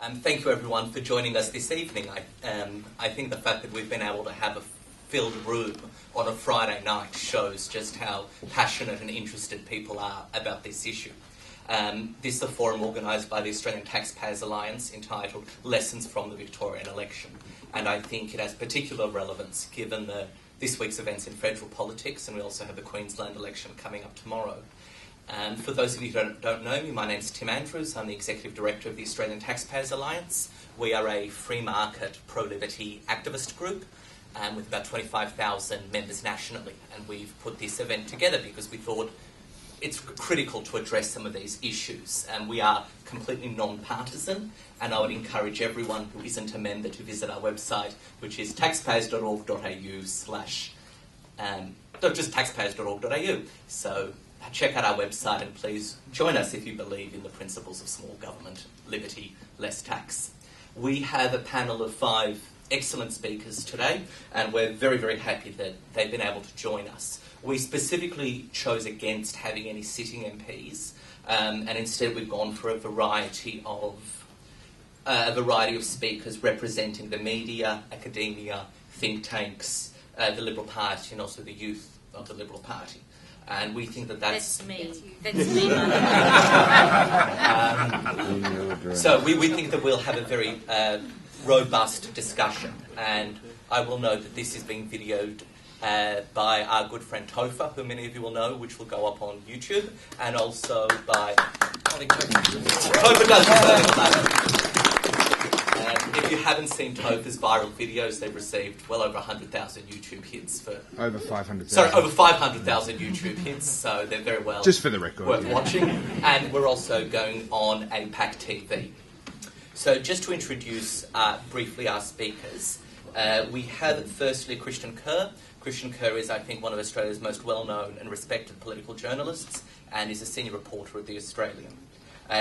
Thank you everyone for joining us this evening. I think the fact that we've been able to have a filled room on a Friday night shows just how passionate and interested people are about this issue. This is a forum organised by the Australian Taxpayers Alliance entitled Lessons from the Victorian Election, and I think it has particular relevance given this week's events in federal politics, and we also have the Queensland election coming up tomorrow. For those of you who don't know me, my name's Tim Andrews. I'm the Executive Director of the Australian Taxpayers Alliance. We are a free market, pro-liberty activist group with about 25,000 members nationally. And we've put this event together because we thought it's critical to address some of these issues. And we are completely non-partisan. And I would encourage everyone who isn't a member to visit our website, which is taxpayers.org.au/just taxpayers.org.au. So check out our website and please join us if you believe in the principles of small government, liberty, less tax. We have a panel of 5 excellent speakers today, and we're very, very happy that they've been able to join us. We specifically chose against having any sitting MPs, and instead we've gone for a variety of speakers representing the media, academia, think tanks, the Liberal Party, and also the youth of the Liberal Party. And we think that's me. That's me. So we think that we'll have a very robust discussion. And I will note that this is being videoed by our good friend Topher, who many of you will know, which will go up on YouTube, and also by Topher does if you haven't seen Topher's viral videos, they've received well over 100,000 YouTube hits for over 500,000. Sorry, over 500,000 YouTube hits. So they're very well just for the record worth watching. And we're also going on APAC TV. So just to introduce briefly our speakers, we have firstly Christian Kerr. Christian Kerr is, I think, one of Australia's most well-known and respected political journalists, and is a senior reporter at The Australian.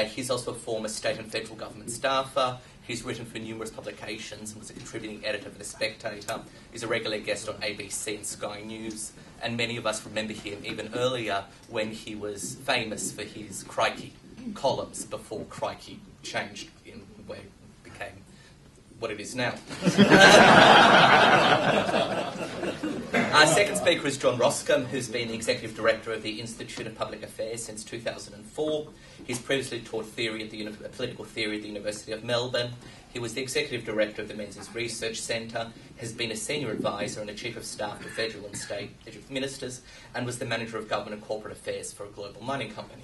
He's also a former state and federal government staffer. He's written for numerous publications and was a contributing editor for The Spectator. He's a regular guest on ABC and Sky News. And many of us remember him even earlier when he was famous for his Crikey columns before Crikey changed in where it became what it is now. Our second speaker is John Roskam, who's been the Executive Director of the Institute of Public Affairs since 2004. He's previously taught political theory at the University of Melbourne. He was the Executive Director of the Menzies Research Centre, has been a Senior Advisor and a Chief of Staff to Federal and State Ministers, and was the Manager of Government and Corporate Affairs for a global mining company.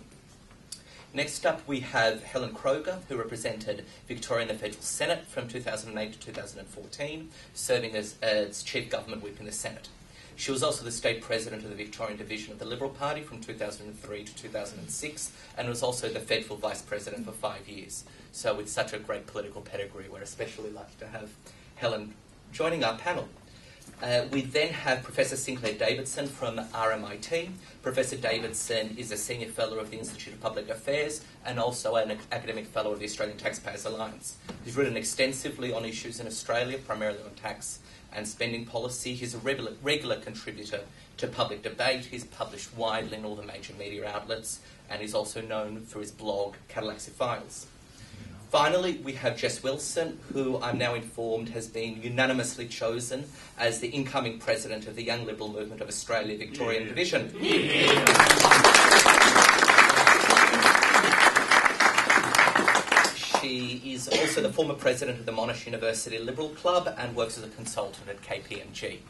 Next up, we have Helen Kroger, who represented Victoria in the Federal Senate from 2008 to 2014, serving as Chief Government Whip in the Senate. She was also the State President of the Victorian Division of the Liberal Party from 2003 to 2006, and was also the Federal Vice President for 5 years. So with such a great political pedigree, we're especially lucky to have Helen joining our panel. We then have Professor Sinclair Davidson from RMIT. Professor Davidson is a Senior Fellow of the Institute of Public Affairs and also an Academic Fellow of the Australian Taxpayers Alliance. He's written extensively on issues in Australia, primarily on tax and spending policy. He's a regular contributor to public debate. He's published widely in all the major media outlets, and he's also known for his blog, Cadillacs Files. Finally, we have Jess Wilson, who I'm now informed has been unanimously chosen as the incoming president of the Young Liberal Movement of Australia Victorian Division. She is also the former president of the Monash University Liberal Club and works as a consultant at KPMG.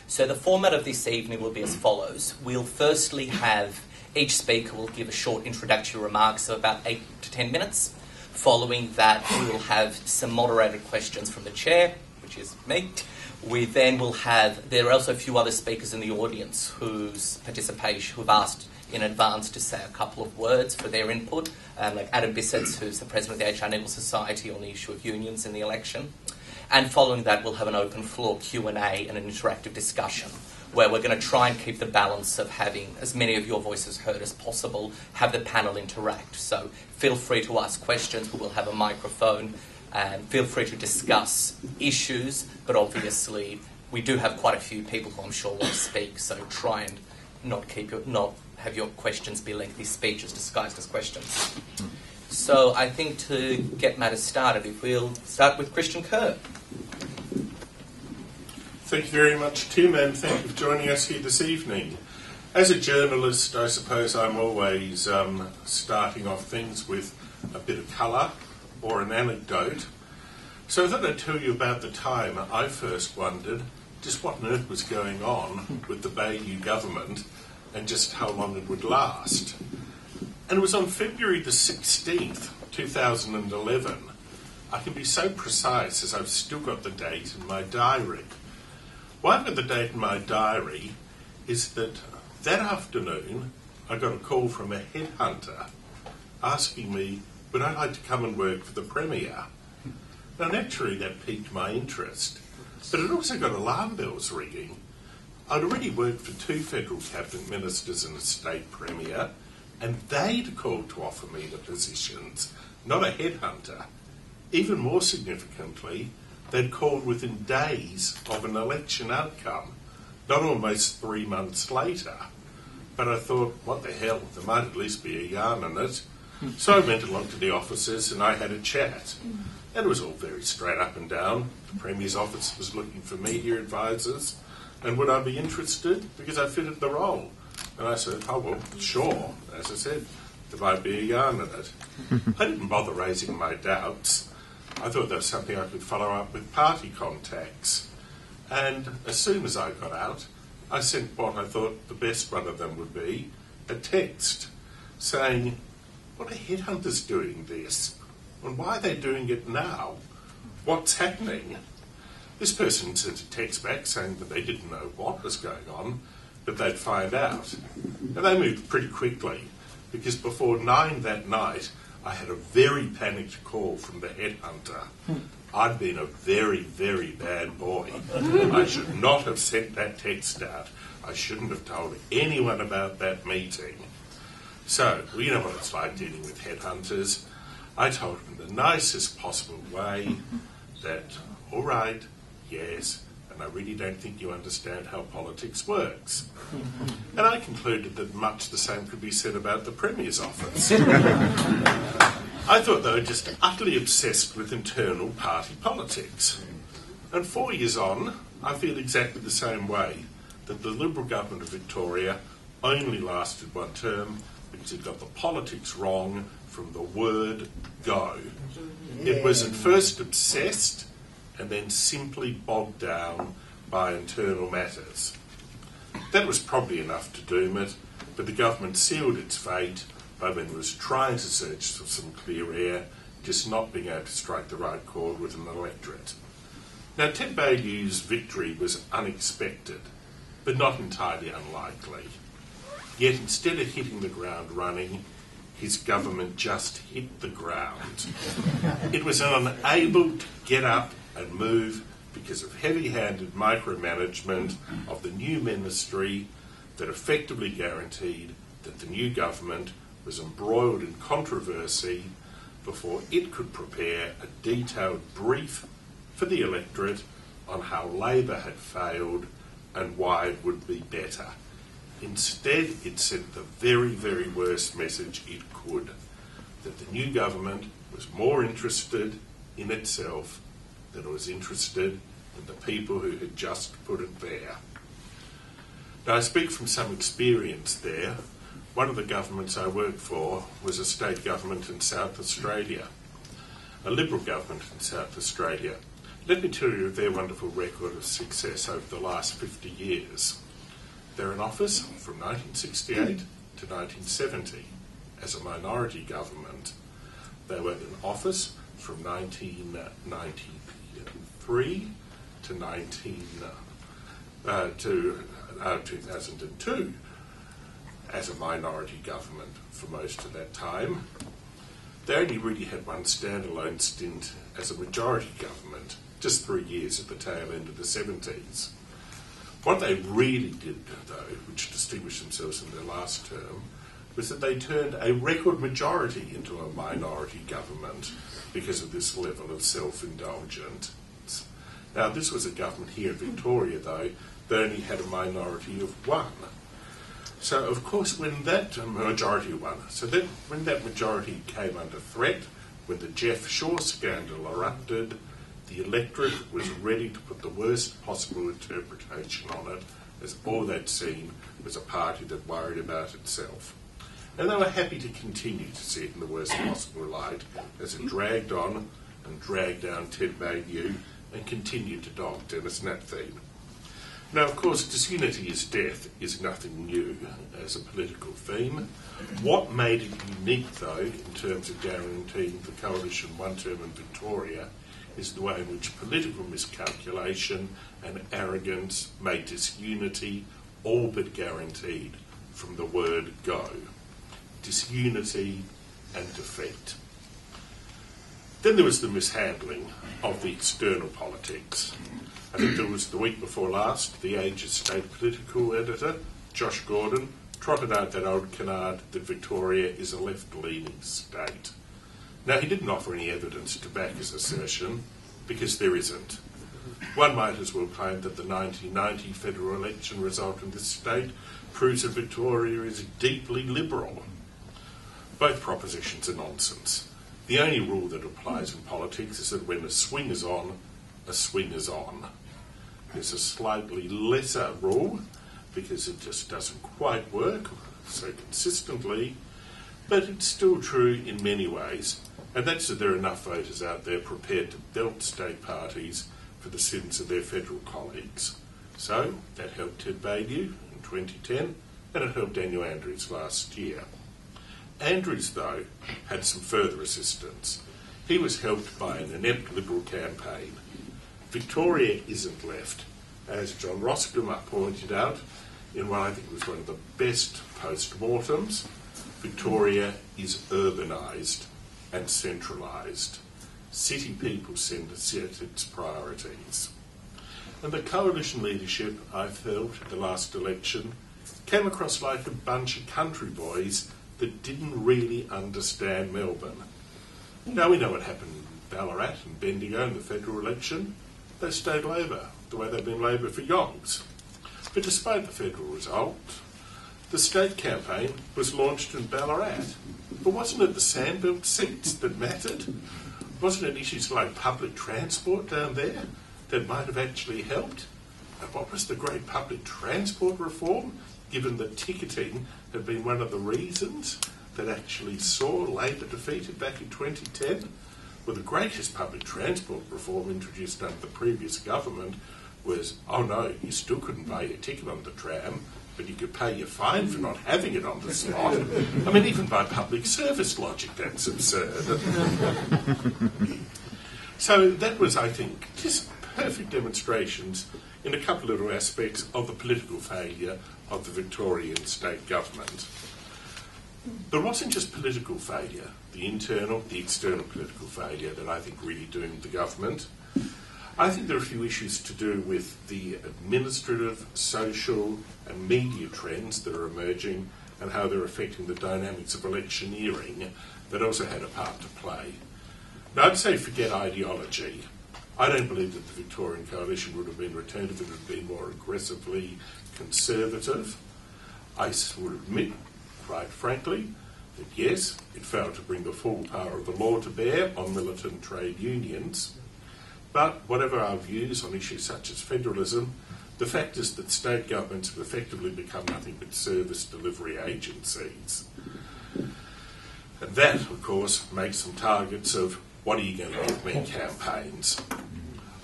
So the format of this evening will be as follows. We'll firstly have each speaker will give a short introductory remarks of about 8 to 10 minutes. Following that, we will have some moderated questions from the chair, which is me. We then will have, there are also a few other speakers in the audience who've asked in advance to say a couple of words for their input, like Adam Bissett, who's the president of the HR Legal Society on the issue of unions in the election. And following that, we'll have an open floor Q&A and an interactive discussion, where we're going to try and keep the balance of having as many of your voices heard as possible, have the panel interact. So feel free to ask questions. We will have a microphone, and feel free to discuss issues, but obviously we do have quite a few people who I'm sure want to speak, so try and not have your questions be lengthy speeches disguised as questions. So I think to get matters started, if we'll start with Christian Kerr. Thank you very much, Tim, and thank you for joining us here this evening. As a journalist, I suppose I'm always starting off things with a bit of colour or an anecdote. So I thought I'd tell you about the time I first wondered just what on earth was going on with the Baillieu government and just how long it would last. And it was on February the 16th, 2011. I can be so precise as I've still got the date in my diary. Why I've got the date in my diary is that afternoon I got a call from a headhunter asking me, would I like to come and work for the Premier? Now naturally that piqued my interest, but it also got alarm bells ringing. I'd already worked for 2 federal cabinet ministers and a state Premier, and they'd called to offer me the positions, not a headhunter. Even more significantly, they'd called within days of an election outcome, not almost 3 months later. But I thought, what the hell, there might at least be a yarn in it. So I went along to the offices and I had a chat. And it was all very straight up and down. The Premier's office was looking for media advisors, and would I be interested? Because I fitted the role. And I said, oh well, sure. As I said, there might be a yarn in it. I didn't bother raising my doubts. I thought that was something I could follow up with party contacts. And as soon as I got out, I sent what I thought the best one of them would be, a text saying, what are headhunters doing this? And why are they doing it now? What's happening? This person sent a text back saying that they didn't know what was going on, but they'd find out. And they moved pretty quickly, because before 9 that night, I had a very panicked call from the headhunter. I'd been a very, very bad boy. I should not have sent that text out. I shouldn't have told anyone about that meeting. So, you know what it's like dealing with headhunters. I told him in the nicest possible way that, all right, yes, and I really don't think you understand how politics works. And I concluded that much the same could be said about the Premier's office. I thought they were just utterly obsessed with internal party politics. And 4 years on, I feel exactly the same way, that the Liberal government of Victoria only lasted 1 term because it got the politics wrong from the word go. It was at first obsessed and then simply bogged down by internal matters. That was probably enough to doom it, but the government sealed its fate by when it was trying to search for some clear air, just not being able to strike the right chord with an electorate. Now, Ted Baillieu's victory was unexpected, but not entirely unlikely. Yet instead of hitting the ground running, his government just hit the ground. It was unable to get up and move because of heavy-handed micromanagement of the new ministry that effectively guaranteed that the new government was embroiled in controversy before it could prepare a detailed brief for the electorate on how Labor had failed and why it would be better. Instead, it sent the very, very worst message it could, that the new government was more interested in itself than it was interested in the people who had just put it there. Now, I speak from some experience there. One of the governments I worked for was a state government in South Australia, a Liberal government in South Australia. Let me tell you of their wonderful record of success over the last 50 years. They're in office from 1968 to 1970 as a minority government. They were in office from 1993 to 2002 as a minority government for most of that time. They only really had one standalone stint as a majority government, just 3 years at the tail end of the 70s. What they really did, though, which distinguished themselves in their last term, was that they turned a record majority into a minority government because of this level of self-indulgence. Now, this was a government here in Victoria, though, that only had a minority of 1. So, of course, when that majority won, when that majority came under threat, when the Jeff Shaw scandal erupted, the electorate was ready to put the worst possible interpretation on it, as all they'd seen was a party that worried about itself. And they were happy to continue to see it in the worst possible light as it dragged on and dragged down Ted Baillieu and continued to dog Dennis Napthine. Now, of course, disunity is death is nothing new as a political theme. What made it unique, though, in terms of guaranteeing the coalition one term in Victoria, is the way in which political miscalculation and arrogance made disunity all but guaranteed from the word go. Disunity and defeat. Then there was the mishandling of the external politics. I think there was the week before last, the Age's state political editor, Josh Gordon, trotted out that old canard that Victoria is a left-leaning state. Now, he didn't offer any evidence to back his assertion, because there isn't. One might as well claim that the 1990 federal election result in this state proves that Victoria is deeply liberal. Both propositions are nonsense. The only rule that applies in politics is that when a swing is on, a swing is on. There's a slightly lesser rule, because it just doesn't quite work so consistently, but it's still true in many ways, and that's that there are enough voters out there prepared to belt state parties for the sins of their federal colleagues. So that helped Ted Baillieu in 2010, and it helped Daniel Andrews last year. Andrews, though, had some further assistance. He was helped by an inept Liberal campaign. Victoria isn't left. As John Roskam pointed out in what I think was one of the best post-mortems, Victoria is urbanised and centralised. City people set its priorities. And the coalition leadership, I felt, at the last election, came across like a bunch of country boys that didn't really understand Melbourne. Now we know what happened in Ballarat and Bendigo in the federal election. They stayed Labor, the way they've been Labor for yonks. But despite the federal result, the state campaign was launched in Ballarat. But wasn't it the sandbelt seats that mattered? Wasn't it issues like public transport down there that might have actually helped? And what was the great public transport reform, given that ticketing had been one of the reasons that actually saw Labor defeated back in 2010? Well, the greatest public transport reform introduced under the previous government was, oh no, you still couldn't buy your ticket on the tram, but you could pay your fine for not having it on the slot. I mean, even by public service logic, that's absurd. So that was, I think, just perfect demonstrations in a couple of little aspects of the political failure of the Victorian state government. But it wasn't just political failure, the internal, the external political failure that I think really doomed the government. I think there are a few issues to do with the administrative, social and media trends that are emerging and how they're affecting the dynamics of electioneering that also had a part to play. Now, I'd say forget ideology. I don't believe that the Victorian coalition would have been returned if it had been more aggressively conservative. I would admit, quite frankly, that yes, it failed to bring the full power of the law to bear on militant trade unions. But whatever our views on issues such as federalism, the fact is that state governments have effectively become nothing but service delivery agencies. And that, of course, makes them targets of what are you going to give me campaigns.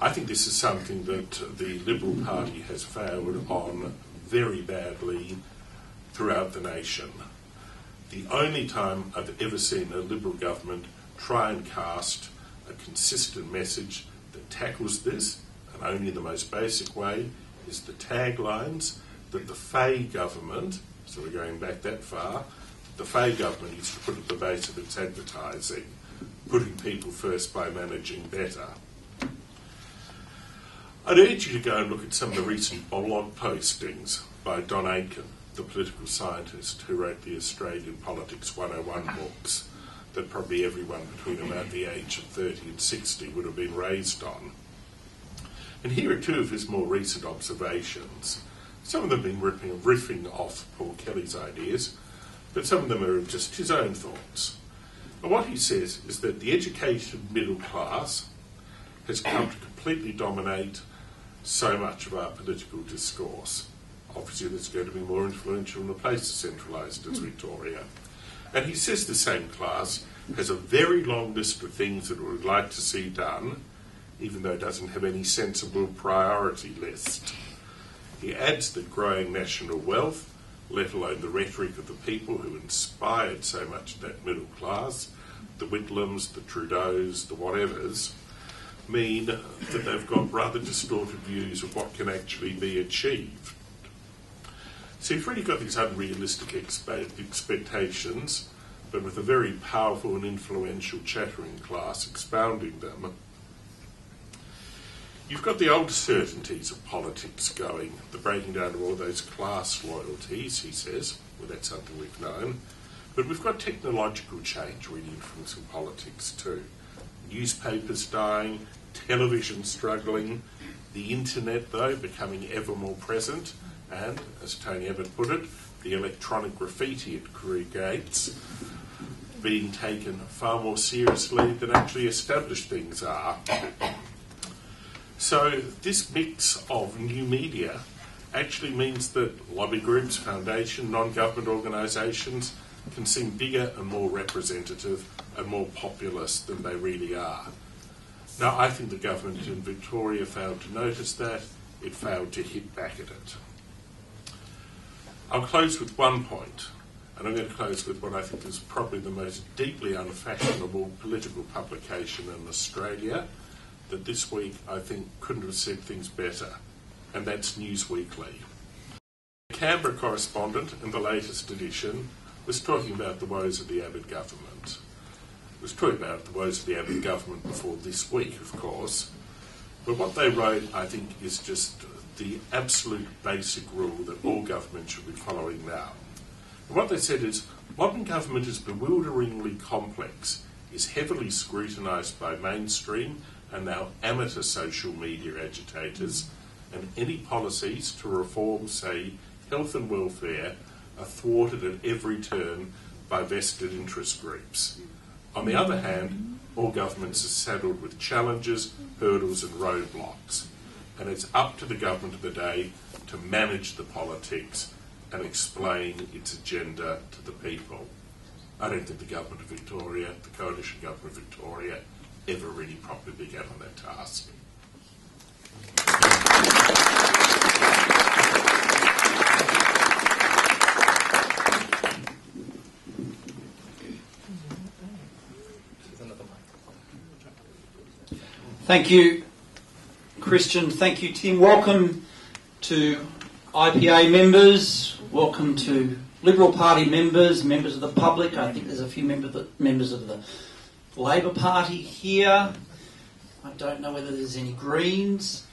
I think this is something that the Liberal Party has failed on very badly throughout the nation. The only time I've ever seen a Liberal government try and cast a consistent message that tackles this, and only in the most basic way, is the taglines that the Fay government, so we're going back that far, the Fay government used to put at the base of its advertising, putting people first by managing better. I'd urge you to go and look at some of the recent blog postings by Don Aitken, the political scientist who wrote the Australian Politics 101 books that probably everyone between about the age of 30 and 60 would have been raised on. And here are two of his more recent observations. Some of them have been riffing off Paul Kelly's ideas, but some of them are just his own thoughts. And what he says is that the educated middle class has come to completely dominate so much of our political discourse. Obviously, that's going to be more influential in a place as centralised as Victoria. And he says the same class has a very long list of things that it would like to see done, even though it doesn't have any sensible priority list. He adds that growing national wealth, let alone the rhetoric of the people who inspired so much of that middle class, the Whitlams, the Trudeaus, the whatevers, mean that they've got rather distorted views of what can actually be achieved. So you've really got these unrealistic expectations, but with a very powerful and influential chattering class expounding them. You've got the old certainties of politics going, the breaking down of all those class loyalties, he says. Well, that's something we've known. But we've got technological change really influencing politics too. Newspapers dying, television struggling, the internet, though, becoming ever more present, and, as Tony Abbott put it, the electronic graffiti it creates being taken far more seriously than actually established things are. So this mix of new media actually means that lobby groups, foundations, non-government organisations can seem bigger and more representative and more populist than they really are. Now, I think the government in Victoria failed to notice that. It failed to hit back at it. I'll close with one point, and I'm going to close with what I think is probably the most deeply unfashionable political publication in Australia that this week I think couldn't have said things better, and that's News Weekly. The Canberra correspondent in the latest edition was talking about the woes of the Abbott government. It was talking about the woes of the Abbott government before this week, of course, but what they wrote, I think, is just the absolute basic rule that all governments should be following now. And what they said is, modern government is bewilderingly complex, is heavily scrutinised by mainstream and now amateur social media agitators, and any policies to reform, say, health and welfare are thwarted at every turn by vested interest groups. On the other hand, all governments are saddled with challenges, hurdles and roadblocks, and it's up to the government of the day to manage the politics and explain its agenda to the people. I don't think the government of Victoria, the coalition government of Victoria, ever really properly began on that task. Thank you, Christian. Thank you, Tim. Welcome to IPA members. Welcome to Liberal Party members, members of the public. I think there's a few members of the Labor Party here. I don't know whether there's any Greens.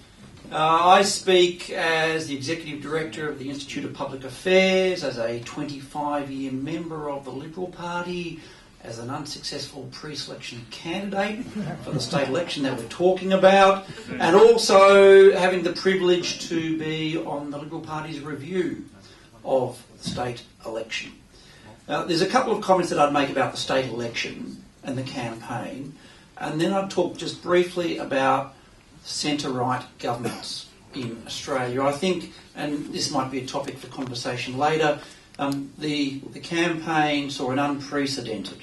I speak as the Executive Director of the Institute of Public Affairs, as a 25-year member of the Liberal Party, as an unsuccessful pre-selection candidate for the state election that we're talking about, and also having the privilege to be on the Liberal Party's review of the state election. Now, there's a couple of comments that I'd make about the state election and the campaign, and then I'd talk just briefly about centre-right governments in Australia. I think, and this might be a topic for conversation later, the campaign saw an unprecedented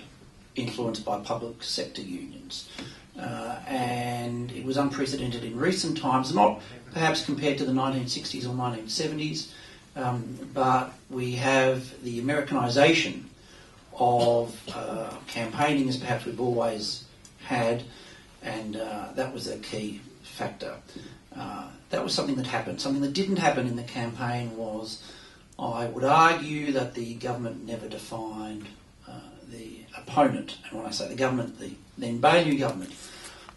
influence by public sector unions. And it was unprecedented in recent times, not perhaps compared to the 1960s or 1970s, but we have the Americanisation of campaigning as perhaps we've always had, and that was a key factor. That was something that happened. Something that didn't happen in the campaign was, I would argue, that the government never defined the opponent. And when I say the government, the then Baillieu government.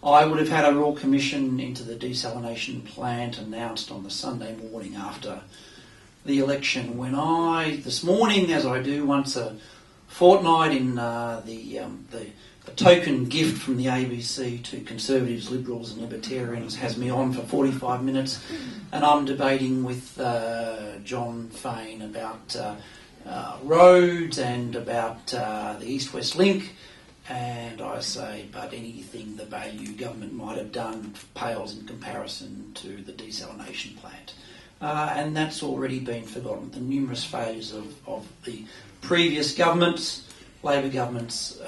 I would have had a Royal Commission into the desalination plant announced on the Sunday morning after the election, when I, this morning, as I do once a fortnight in the the token gift from the ABC to Conservatives, Liberals and Libertarians has me on for 45 minutes, and I'm debating with John Fain about roads and about the East-West Link, and I say, but anything the value government might have done pales in comparison to the desalination plant. And that's already been forgotten. The numerous failures of the previous governments, Labor governments,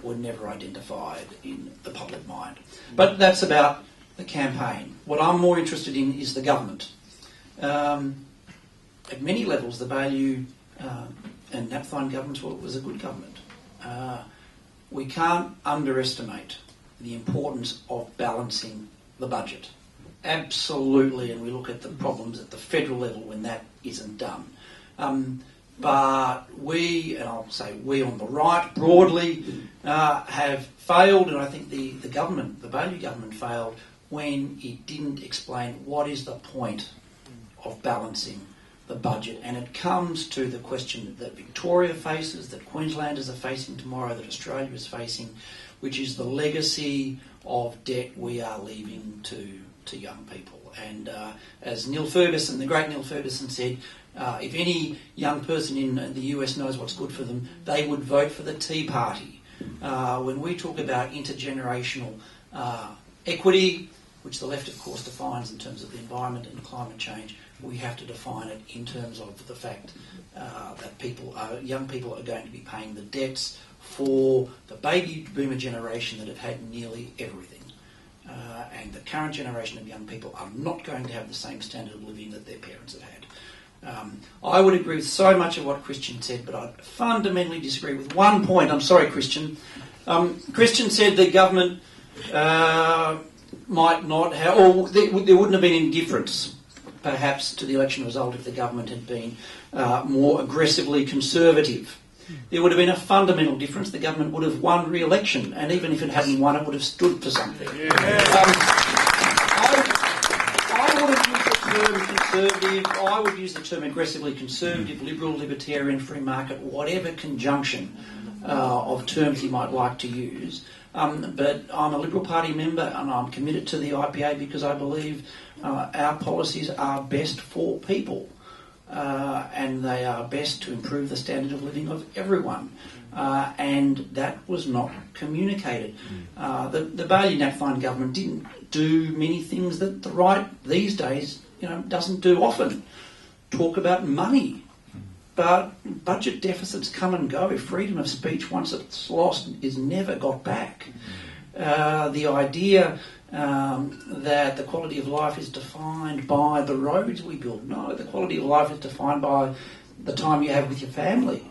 were never identified in the public mind. But that's about the campaign. What I'm more interested in is the government. At many levels, the value and Napthine government was a good government. We can't underestimate the importance of balancing the budget. Absolutely, and we look at the problems at the federal level when that isn't done. But we, and I'll say we on the right broadly, have failed, and I think the government, the value government, failed when it didn't explain what is the point of balancing the budget. And it comes to the question that Victoria faces, that Queenslanders are facing tomorrow, that Australia is facing, which is the legacy of debt we are leaving to young people. And as Neil Ferguson, the great Neil Ferguson said, if any young person in the US knows what's good for them, they would vote for the Tea Party. When we talk about intergenerational equity, which the left of course defines in terms of the environment and climate change, we have to define it in terms of the fact that young people are going to be paying the debts for the baby boomer generation that have had nearly everything. And the current generation of young people are not going to have the same standard of living that their parents have had. I would agree with so much of what Christian said, but I fundamentally disagree with one point. I'm sorry, Christian. Christian said the government might not have, or there wouldn't have been indifference, perhaps, to the election result if the government had been more aggressively conservative. There would have been a fundamental difference. The government would have won re-election, and even if it hadn't won, it would have stood for something. Yeah. I wouldn't use the term conservative. I would use the term aggressively conservative, liberal, libertarian, free market, whatever conjunction of terms you might like to use. But I'm a Liberal Party member, and I'm committed to the IPA because I believe our policies are best for people. And they are best to improve the standard of living of everyone. And that was not communicated. The Baillie Napthine government didn't do many things that the right these days, doesn't do often. Talk about money. But budget deficits come and go. Freedom of speech, once it's lost, is never got back. The idea that the quality of life is defined by the roads we build. No, the quality of life is defined by the time you have with your family.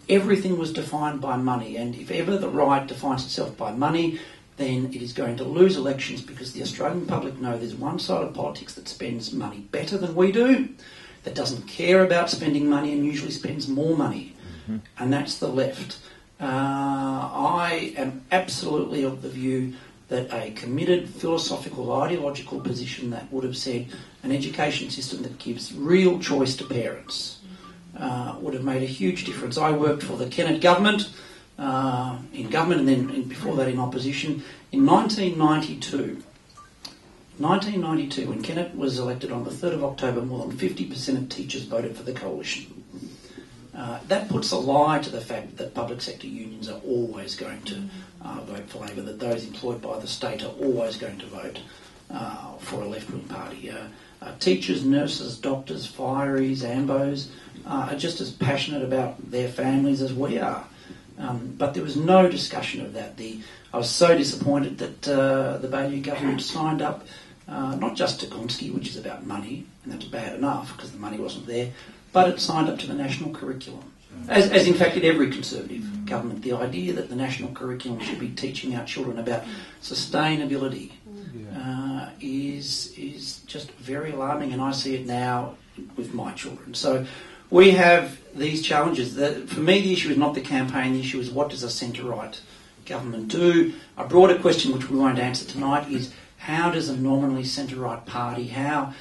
Everything was defined by money, and if ever the right defines itself by money, then it is going to lose elections because the Australian public know there's one side of politics that spends money better than we do, that doesn't care about spending money and usually spends more money, and that's the left. I am absolutely of the view that a committed philosophical, ideological position that would have said an education system that gives real choice to parents would have made a huge difference. I worked for the Kennett government, in government and then before that in opposition. In 1992, when Kennett was elected on the 3rd of October, more than 50% of teachers voted for the coalition. That puts a lie to the fact that public sector unions are always going to vote for Labor, that those employed by the state are always going to vote for a left-wing party. Teachers, nurses, doctors, fireys, AMBOs are just as passionate about their families as we are. But there was no discussion of that. I was so disappointed that the Baillie government signed up not just to Gonski, which is about money, and that's bad enough because the money wasn't there, but it signed up to the national curriculum. As in fact in every Conservative government, the idea that the national curriculum should be teaching our children about sustainability is just very alarming, and I see it now with my children. So we have these challenges. For me, the issue is not the campaign, the issue is what does a centre-right government do? A broader question which we won't answer tonight is how does a nominally centre-right party, how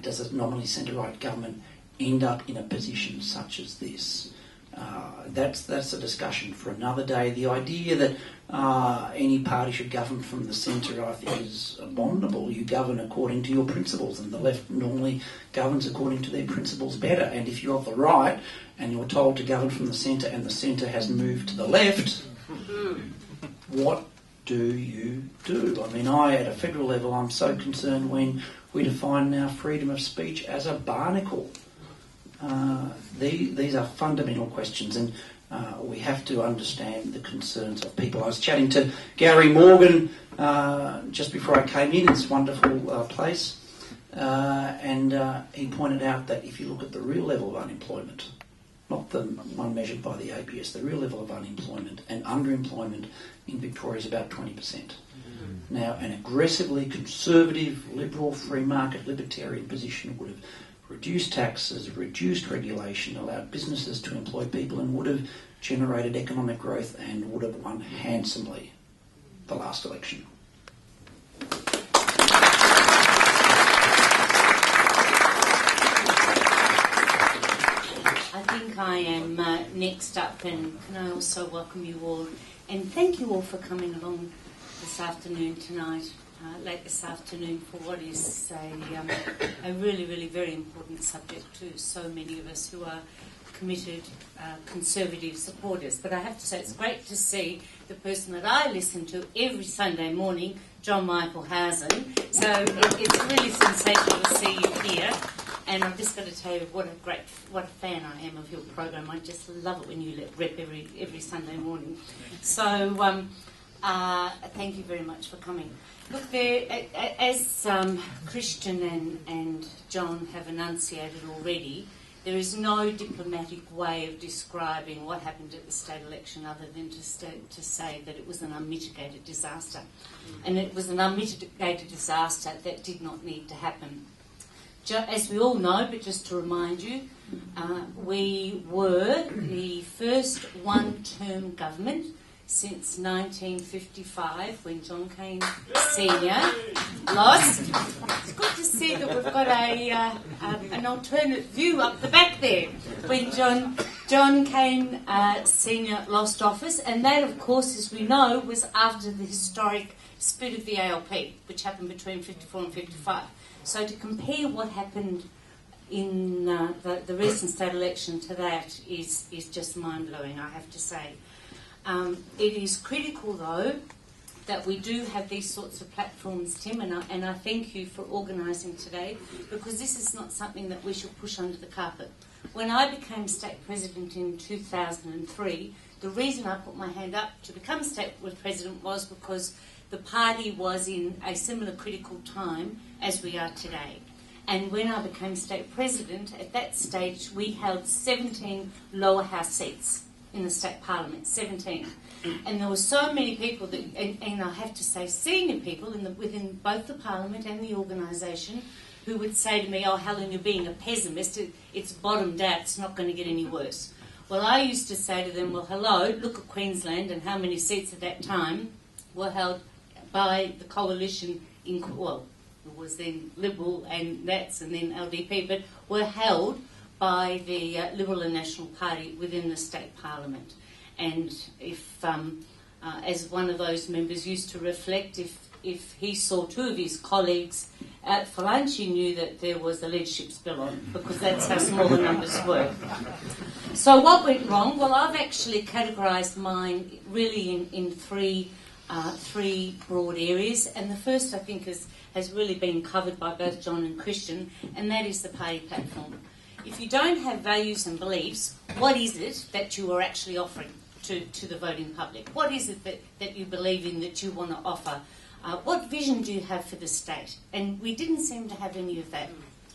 does a nominally centre-right government end up in a position such as this? That's a discussion for another day. The idea that any party should govern from the centre, I think, is abominable. You govern according to your principles, and the left normally governs according to their principles better. And if you're of the right and you're told to govern from the centre and the centre has moved to the left, what do you do? I mean, at a federal level, I'm so concerned when we define now freedom of speech as a barnacle. These are fundamental questions, and we have to understand the concerns of people. I was chatting to Gary Morgan just before I came in, this wonderful place, and he pointed out that if you look at the real level of unemployment, not the one measured by the ABS, the real level of unemployment and underemployment in Victoria is about 20%. Now, an aggressively conservative, liberal, free market, libertarian position would have reduced taxes, reduced regulation, allowed businesses to employ people, and would have generated economic growth and would have won handsomely the last election. I think I am next up, and can I also welcome you all and thank you all for coming along this afternoon tonight. Late this afternoon for what is a really, really very important subject to so many of us who are committed conservative supporters. But I have to say it's great to see the person that I listen to every Sunday morning, John Michael Housen. So it's really sensational to see you here. And I've just got to tell you what a fan I am of your program. I just love it when you let rep every Sunday morning. So thank you very much for coming. Look, as Christian and John have enunciated already, there is no diplomatic way of describing what happened at the state election other than to say that it was an unmitigated disaster. And it was an unmitigated disaster that did not need to happen. As we all know, but just to remind you, we were the first one-term government since 1955, when John Cain Senior lost. It's good to see that we've got an alternate view up the back there. When John Cain Senior lost office, and that, of course, as we know, was after the historic split of the ALP, which happened between 54 and 55. So to compare what happened in the recent state election to that is just mind-blowing, I have to say. It is critical, though, that we do have these sorts of platforms, Tim, and I thank you for organising today, because this is not something that we should push under the carpet. When I became state president in 2003, the reason I put my hand up to become state president was because the party was in a similar critical time as we are today. And when I became state president, at that stage we held 17 lower house seats in the state parliament, 17. And there were so many people, that, and I have to say senior people within both the parliament and the organisation, who would say to me, "Oh, Helen, you're being a pessimist, it's bottomed out, it's not going to get any worse." Well, I used to say to them, well, hello, look at Queensland and how many seats at that time were held by the coalition, it was then Liberal and Nats and then LDP, but were held by the Liberal and National Party within the state parliament. And if, as one of those members used to reflect, if he saw two of his colleagues out for lunch, he knew that there was a leadership spill on, because that's how small the numbers were. So what went wrong? Well, I've actually categorised mine really in three broad areas, and the first, I think, has really been covered by both John and Christian, and that is the party platform. If you don't have values and beliefs, what is it that you are actually offering to the voting public? What is it that you believe in, that you want to offer? What vision do you have for the state? And we didn't seem to have any of that.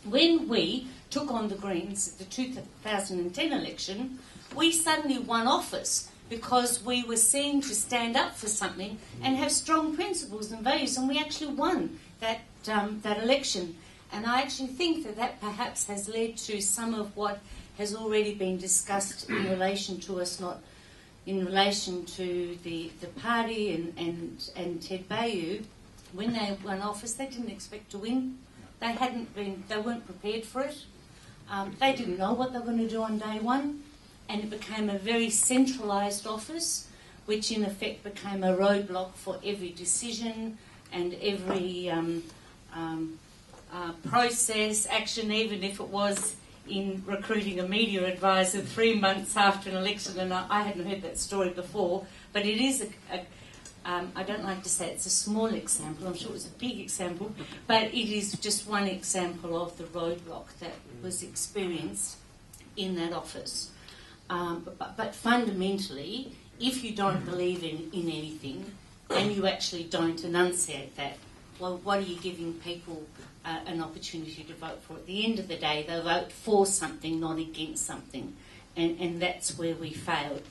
When we took on the Greens at the 2010 election, we suddenly won office because we were seen to stand up for something and have strong principles and values, and we actually won that election. And I actually think that perhaps has led to some of what has already been discussed in relation to us, not in relation to the party and Ted Bayu. When they won office, they didn't expect to win. They weren't prepared for it. They didn't know what they were going to do on day one. and it became a very centralised office, which in effect became a roadblock for every decision and every process, action, even if it was in recruiting a media advisor 3 months after an election. And I hadn't heard that story before, but it is I don't like to say it's a small example, I'm sure it was a big example, but it is just one example of the roadblock that was experienced in that office. But fundamentally, if you don't believe in anything and you actually don't enunciate that, well, what are you giving people an opportunity to vote for? At the end of the day, they'll vote for something, not against something, and that's where we failed.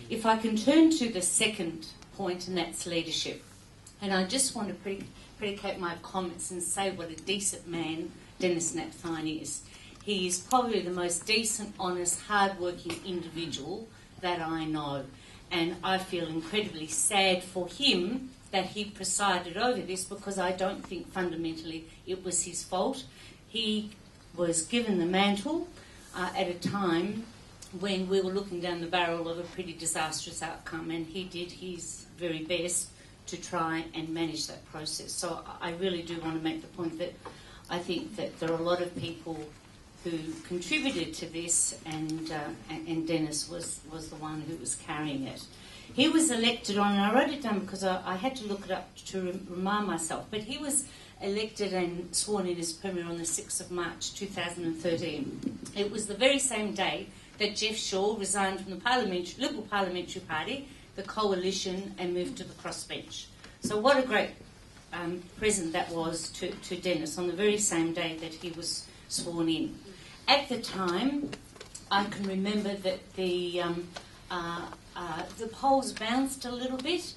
If I can turn to the second point, and that's leadership. And I just want to predicate my comments and say what a decent man Dennis Napthine is. He is probably the most decent, honest, hard-working individual that I know. And I feel incredibly sad for him that he presided over this, because I don't think fundamentally it was his fault. He was given the mantle at a time when we were looking down the barrel of a pretty disastrous outcome, and he did his very best to try and manage that process. So I really do want to make the point that I think that there are a lot of people who contributed to this, and Dennis was the one who was carrying it. He was elected on, and I wrote it down because I had to look it up to remind myself, but he was elected and sworn in as Premier on the 6th of March 2013. It was the very same day that Jeff Shaw resigned from the Liberal Parliamentary Party, the coalition, and moved to the crossbench. So what a great present that was to Dennis on the very same day that he was sworn in. At the time, I can remember that the polls bounced a little bit.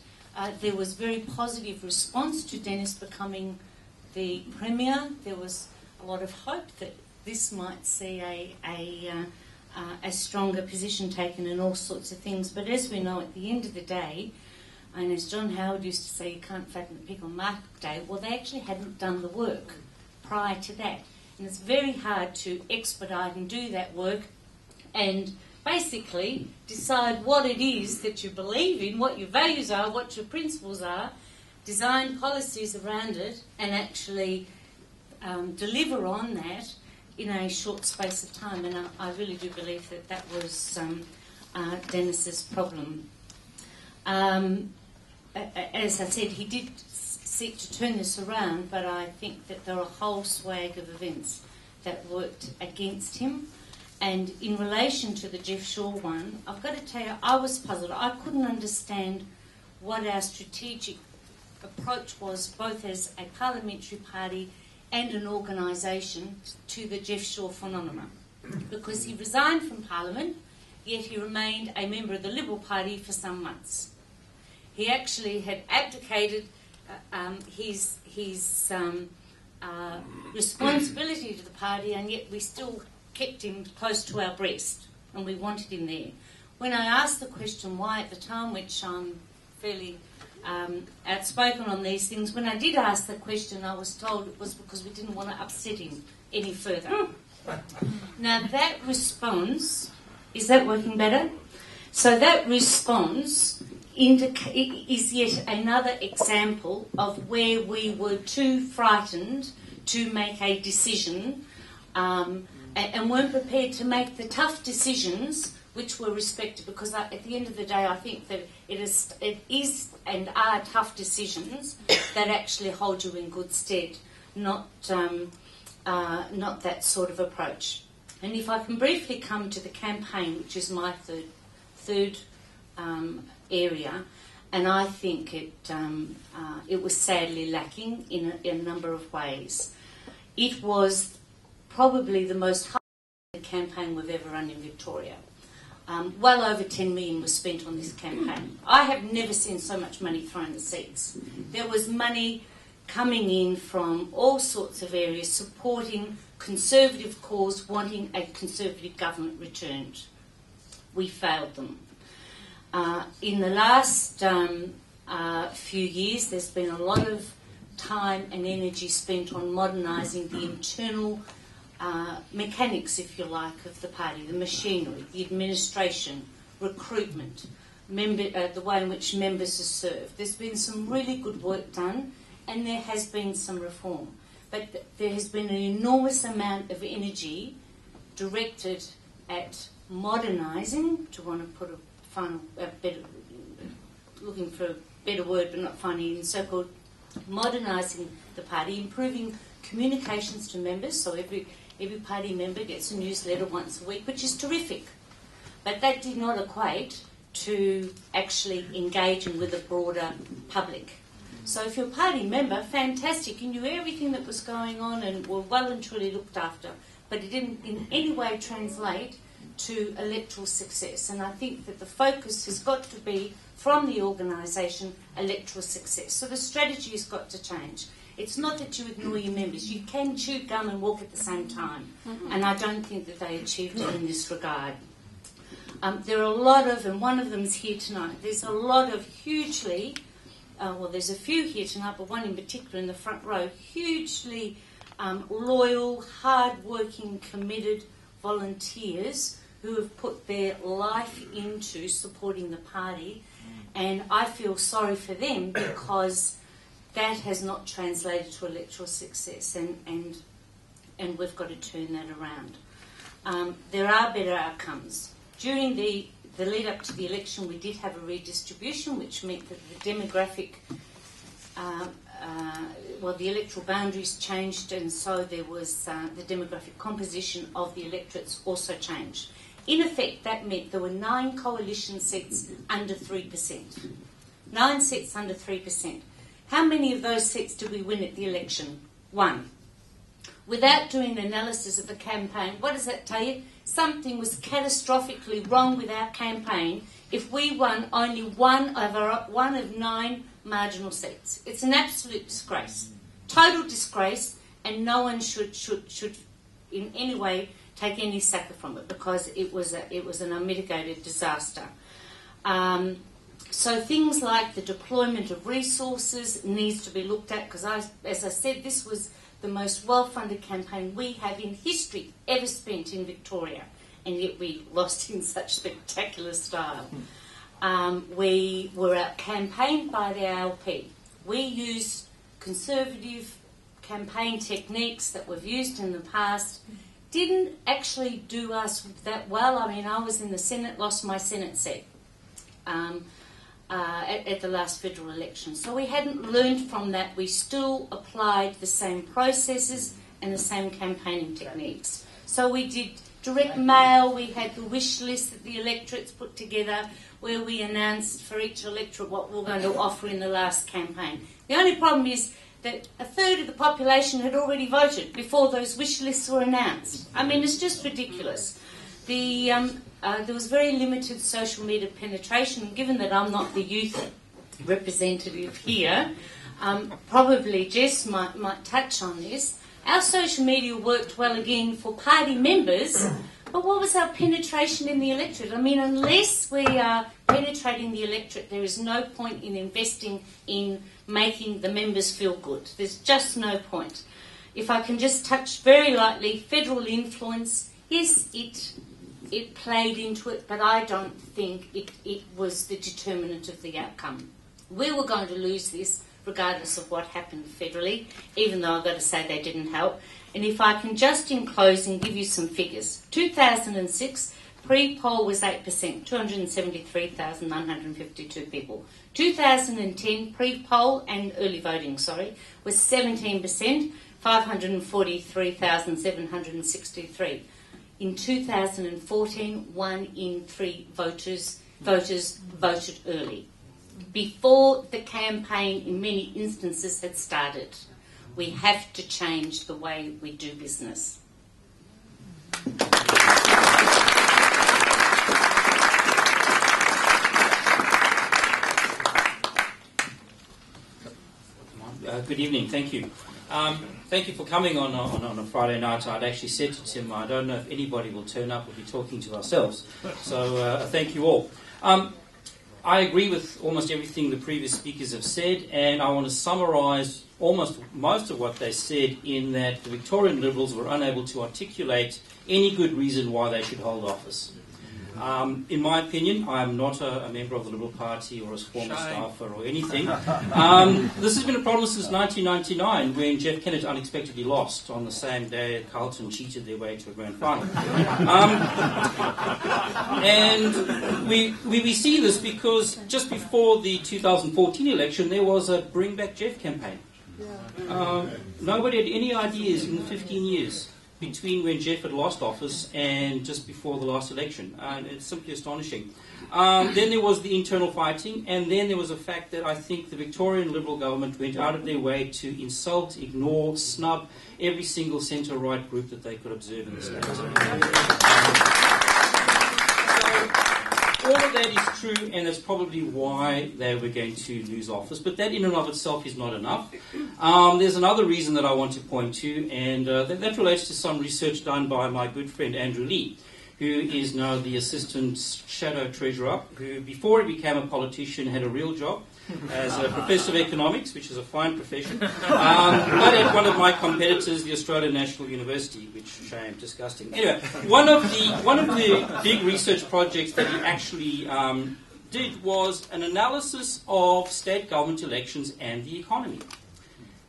There was very positive response to Dennis becoming the Premier. There was a lot of hope that this might see a stronger position taken in all sorts of things. But as we know, at the end of the day, and as John Howard used to say, you can't fatten the pig on market day, well, they actually hadn't done the work prior to that. And it's very hard to expedite and do that work and basically decide what it is that you believe in, what your values are, what your principles are, design policies around it, and actually deliver on that in a short space of time. And I really do believe that that was Dennis's problem. As I said, he did seek to turn this around, but I think that there are a whole swag of events that worked against him. And in relation to the Jeff Shaw one, I've got to tell you, I was puzzled. I couldn't understand what our strategic approach was, both as a parliamentary party and an organisation, to the Jeff Shaw phenomenon. Because he resigned from Parliament, yet he remained a member of the Liberal Party for some months. He actually had abdicated his responsibility to the party, and yet we still kept him close to our breast, and we wanted him there. When I asked the question why at the time, which I'm fairly outspoken on these things, when I did ask the question, I was told it was because we didn't want to upset him any further. Now that response, is that working better? So that response is yet another example of where we were too frightened to make a decision and weren't prepared to make the tough decisions which were respected, because at the end of the day I think that it is and are tough decisions that actually hold you in good stead, not that sort of approach. And if I can briefly come to the campaign, which is my third area, and I think it was sadly lacking in a number of ways. It was probably the most high campaign we've ever run in Victoria. Well over 10 million was spent on this campaign. I have never seen so much money thrown at seats. There was money coming in from all sorts of areas supporting conservative cause, wanting a conservative government returned. We failed them. In the last few years, there's been a lot of time and energy spent on modernising the internal mechanics, if you like, of the party, the machinery, the administration, recruitment, the way in which members are served. There's been some really good work done, and there has been some reform. But there has been an enormous amount of energy directed at modernising, to want to put looking for a better word but not finding it, so-called modernising the party, improving communications to members, so every party member gets a newsletter once a week, which is terrific. But that did not equate to actually engaging with a broader public. So if you're a party member, fantastic, you knew everything that was going on and were well and truly looked after, but it didn't in any way translate to electoral success. And I think that the focus has got to be, from the organisation, electoral success. So the strategy has got to change. It's not that you ignore your members. You can chew gum and walk at the same time. And I don't think that they achieved it in this regard. There are a lot of, and one of them is here tonight, there's a lot of hugely... there's a few here tonight, but one in particular in the front row, hugely loyal, hard-working, committed volunteers who have put their life into supporting the party, and I feel sorry for them because that has not translated to electoral success, and we've got to turn that around. There are better outcomes. During the lead up to the election, we did have a redistribution, which meant that the demographic, the electoral boundaries changed, and so there was the demographic composition of the electorates also changed. In effect, that meant there were 9 coalition seats under 3%. 9 seats under 3%. How many of those seats did we win at the election? 1. Without doing an analysis of the campaign, what does that tell you? Something was catastrophically wrong with our campaign if we won only one of 9 marginal seats. It's an absolute disgrace. Total disgrace, and no one should in any way take any succor from it, because it was an unmitigated disaster. So things like the deployment of resources needs to be looked at, because as I said, this was the most well-funded campaign we have in history ever spent in Victoria, and yet we lost in such spectacular style. We were out-campaigned by the ALP. We used conservative campaign techniques that we've used in the past. Didn't actually do us that well. I mean, I was in the Senate, lost my Senate seat at the last federal election. So we hadn't learned from that. We still applied the same processes and the same campaigning techniques. So we did direct mail. We had the wish list that the electorates put together, where we announced for each electorate what we were going to offer in the last campaign. The only problem is that a third of the population had already voted before those wish lists were announced. I mean, it's just ridiculous. There was very limited social media penetration, and given that I'm not the youth representative here, probably Jess might touch on this. Our social media worked well again for party members, but what was our penetration in the electorate? I mean, unless we are penetrating the electorate, there is no point in investing in making the members feel good. There's just no point. If I can just touch very lightly, federal influence, yes, it played into it, but I don't think it was the determinant of the outcome. We were going to lose this regardless of what happened federally, even though I've got to say they didn't help. And if I can just in closing give you some figures. 2006, pre-poll was 8%, 273,952 people. 2010, pre-poll and early voting, was 17%, 543,763. In 2014, 1 in 3 voters voted early, before the campaign in many instances had started. We have to change the way we do business. Good evening, thank you. Thank you for coming on a Friday night. I'd actually said to Tim, I don't know if anybody will turn up. We'll be talking to ourselves. So thank you all. I agree with almost everything the previous speakers have said, and I want to summarise almost most of what they said in that the Victorian Liberals were unable to articulate any good reason why they should hold office. In my opinion, I'm not a member of the Liberal Party or a former staffer or anything. This has been a problem since 1999 when Jeff Kennett unexpectedly lost on the same day Carlton cheated their way to a grand final. And we see this because just before the 2014 election there was a Bring Back Jeff campaign. Nobody had any ideas in the 15 years between when Jeff had lost office and just before the last election. It's simply astonishing. Then there was the internal fighting, and then there was the fact that I think the Victorian Liberal government went out of their way to insult, ignore, snub every single centre-right group that they could observe in the state. All of that is true, and that's probably why they were going to lose office. But that in and of itself is not enough. There's another reason that I want to point to, and that relates to some research done by my good friend Andrew Lee, who is now the Assistant Shadow Treasurer, who before he became a politician had a real job as a Professor of Economics, which is a fine profession, but at one of my competitors, the Australian National University, which, shame, disgusting. Anyway, one of the big research projects that he actually did was an analysis of state government elections and the economy.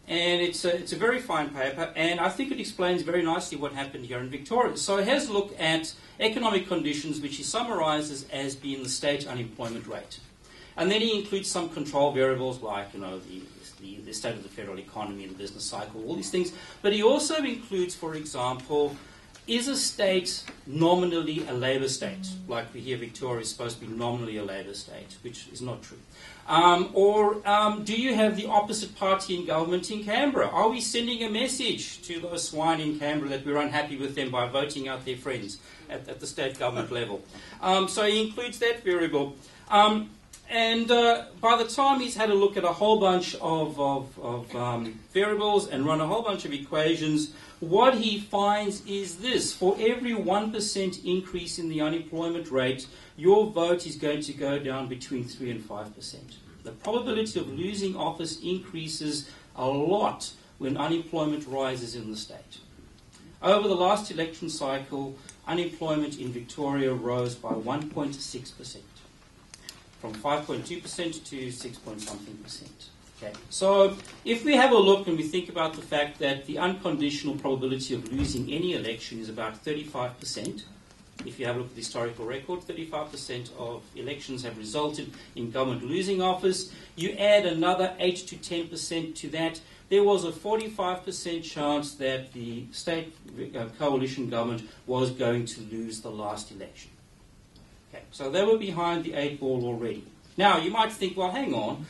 And it's a very fine paper, and I think it explains very nicely what happened here in Victoria. So it has a look at economic conditions, which he summarises as being the state unemployment rate. And then he includes some control variables like, the state of the federal economy, the business cycle, all these things. But he also includes, for example, is a state nominally a Labour state? Like we hear Victoria is supposed to be nominally a Labour state, which is not true. Or do you have the opposite party in government in Canberra? Are we sending a message to those swine in Canberra that we're unhappy with them by voting out their friends at the state government level? So he includes that variable. And by the time he's had a look at a whole bunch of variables and run a whole bunch of equations, what he finds is this. For every 1% increase in the unemployment rate, your vote is going to go down between 3 and 5%. The probability of losing office increases a lot when unemployment rises in the state. Over the last election cycle, unemployment in Victoria rose by 1.6%. From 5.2% to 6 point something percent. Okay. So if we have a look and we think about the fact that the unconditional probability of losing any election is about 35%, if you have a look at the historical record, 35% of elections have resulted in government losing office. You add another 8 to 10% to that, there was a 45% chance that the state coalition government was going to lose the last election. Okay, so they were behind the 8 ball already. Now, you might think, well, hang on.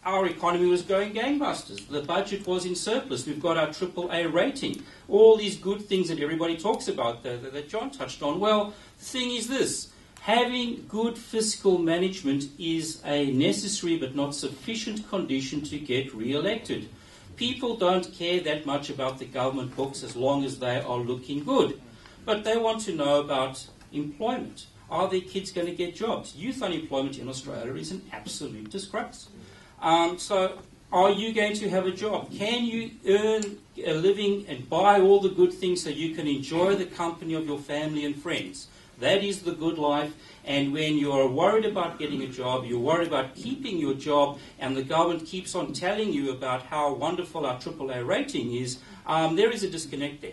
Our economy was going gangbusters. The budget was in surplus. We've got our AAA rating. All these good things that everybody talks about that John touched on. Well, the thing is this. Having good fiscal management is a necessary but not sufficient condition to get re-elected. People don't care that much about the government books as long as they are looking good. But they want to know about employment. Are their kids going to get jobs? Youth unemployment in Australia is an absolute disgrace. So are you going to have a job? Can you earn a living and buy all the good things so you can enjoy the company of your family and friends? That is the good life. And when you're worried about getting a job, you're worried about keeping your job, and the government keeps on telling you about how wonderful our AAA rating is, there is a disconnect there.